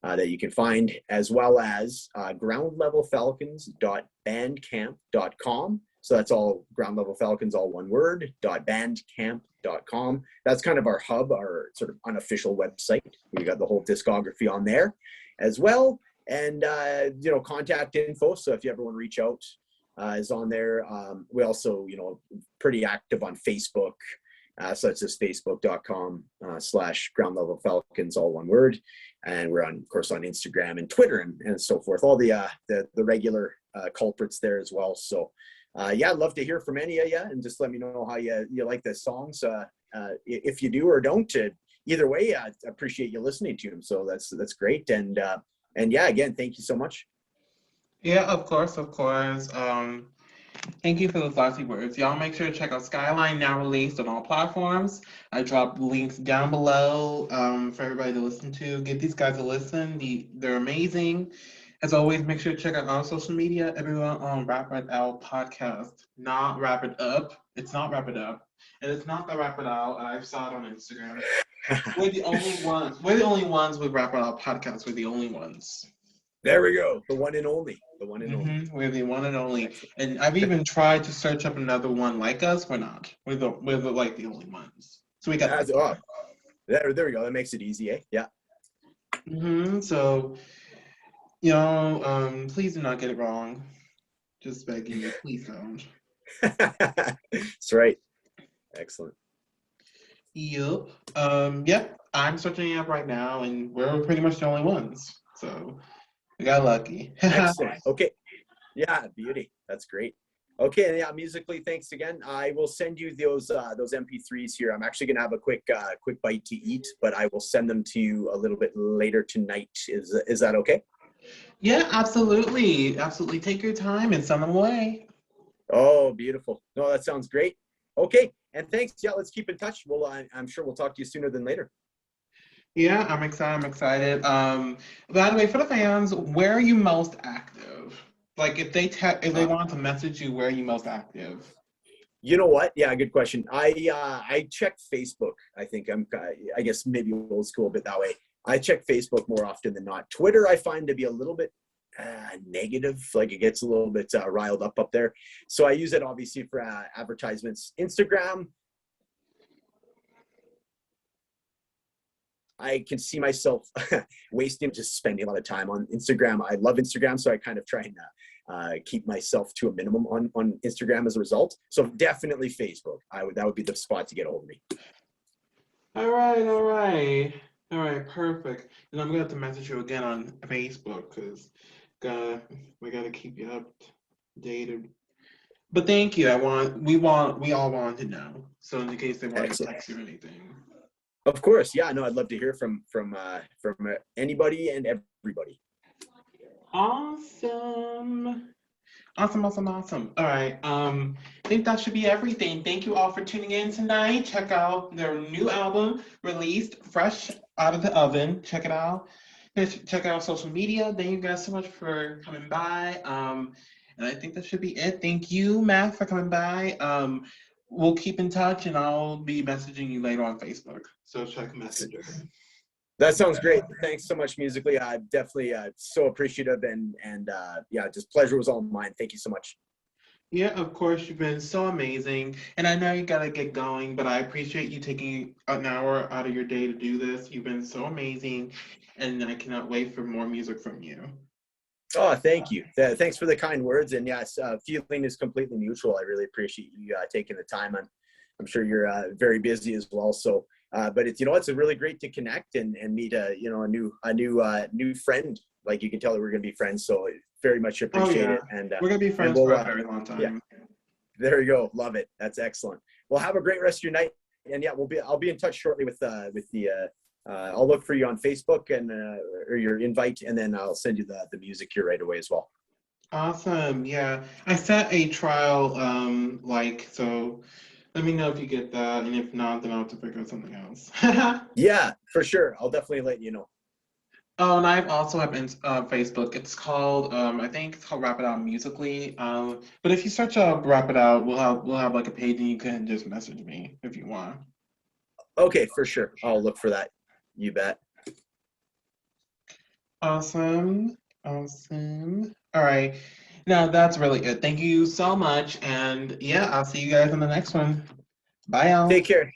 that you can find, as well as groundlevelfalcons.bandcamp.com. So that's all Ground Level Falcons, all one word, .bandcamp.com. That's kind of our hub, our sort of unofficial website. We got the whole discography on there as well. And, contact info. So if you ever want to reach out, is on there. We also, pretty active on Facebook. So it's just facebook.com/Ground Level Falcons, all one word. And we're of course, on Instagram and Twitter and so forth. All the regular culprits there as well. So, I'd love to hear from any of you, and just let me know how you like the songs. If you do or don't, either way, I appreciate you listening to them. So that's great. And again, thank you so much. Yeah, of course, of course. Thank you for those last few words. Y'all make sure to check out Skyline, now released on all platforms. I dropped links down below for everybody to listen to. Give these guys a listen. They're amazing. As always, make sure to check out our social media. Everyone on Wrap It Out podcast. Not Wrap It Up. It's not Wrap It Up. And it's not the Wrap It Out. I saw it on Instagram. We're the only ones. We're the only ones with Wrap It Out podcast. We're the only ones. There we go. The one and only. The one and only. We're the one and only. And I've even tried to search up another one like us. We're not. We're the like the only ones. So we got that. There we go. That makes it easy, eh? Yeah. So, please do not get it wrong. Just begging you, please don't. That's right. Excellent. Yep. I'm searching it up right now, and we're pretty much the only ones. So we got lucky. Excellent. Okay. Yeah, beauty. That's great. Okay, and yeah, musically, thanks again. I will send you those MP3s here. I'm actually gonna have a quick bite to eat, but I will send them to you a little bit later tonight. Is that okay? Yeah, absolutely. Absolutely. Take your time and send them away. Oh, beautiful. No, that sounds great. Okay, and thanks. Yeah, let's keep in touch. I'm sure we'll talk to you sooner than later. Yeah, I'm excited. By the way, for the fans, where are you most active? Like, if they want to message you, where are you most active? You know what? Yeah, good question. I check Facebook. I guess maybe old school a bit that way. I check Facebook more often than not. Twitter, I find to be a little bit negative. Like, it gets a little bit riled up there. So I use it obviously for advertisements. Instagram, I can see myself just spending a lot of time on Instagram. I love Instagram, so I kind of try and keep myself to a minimum on Instagram as a result. So definitely Facebook. That would be the spot to get a hold of me. All right, perfect. And I'm gonna have to message you again on Facebook because we gotta keep you updated. But thank you. We all want to know. So in the case they want to text you or anything. Of course, yeah. No, I'd love to hear from anybody and everybody. Awesome. All right. I think that should be everything. Thank you all for tuning in tonight. Check out their new album released fresh out of the oven. Check it out. Check out social media. Thank you guys so much for coming by. And I think that should be it. Thank you, Matt, for coming by. We'll keep in touch, and I'll be messaging you later on Facebook. So check Messenger. That sounds great. Thanks so much, musically. I'm definitely so appreciative, and just pleasure was all mine. Thank you so much. Yeah, of course. You've been so amazing, and I know you gotta get going, but I appreciate you taking an hour out of your day to do this. You've been so amazing, and I cannot wait for more music from you. Oh, thank you. Thanks for the kind words. And yes, feeling is completely mutual. I really appreciate you taking the time. I'm sure you're very busy as well. So, but it's really great to connect and meet a new friend. Like, you can tell that we're going to be friends. So very much appreciate it. And we're going to be friends for a very long time. Yeah. There you go. Love it. That's excellent. Well, have a great rest of your night. And yeah, I'll be in touch shortly with the I'll look for you on Facebook and or your invite, and then I'll send you the music here right away as well. Awesome. Yeah. I set a trial so let me know if you get that, and if not, then I'll have to figure out something else. Yeah, for sure. I'll definitely let you know. Oh, and I also have Facebook. It's called I think it's called Wrap It Out Musically. But if you search up Wrap It Out, we'll have like a page, and you can just message me if you want. Okay, for sure. I'll look for that. You bet. Awesome. Awesome. All right. Now that's really good. Thank you so much. And yeah, I'll see you guys in the next one. Bye, y'all. Take care.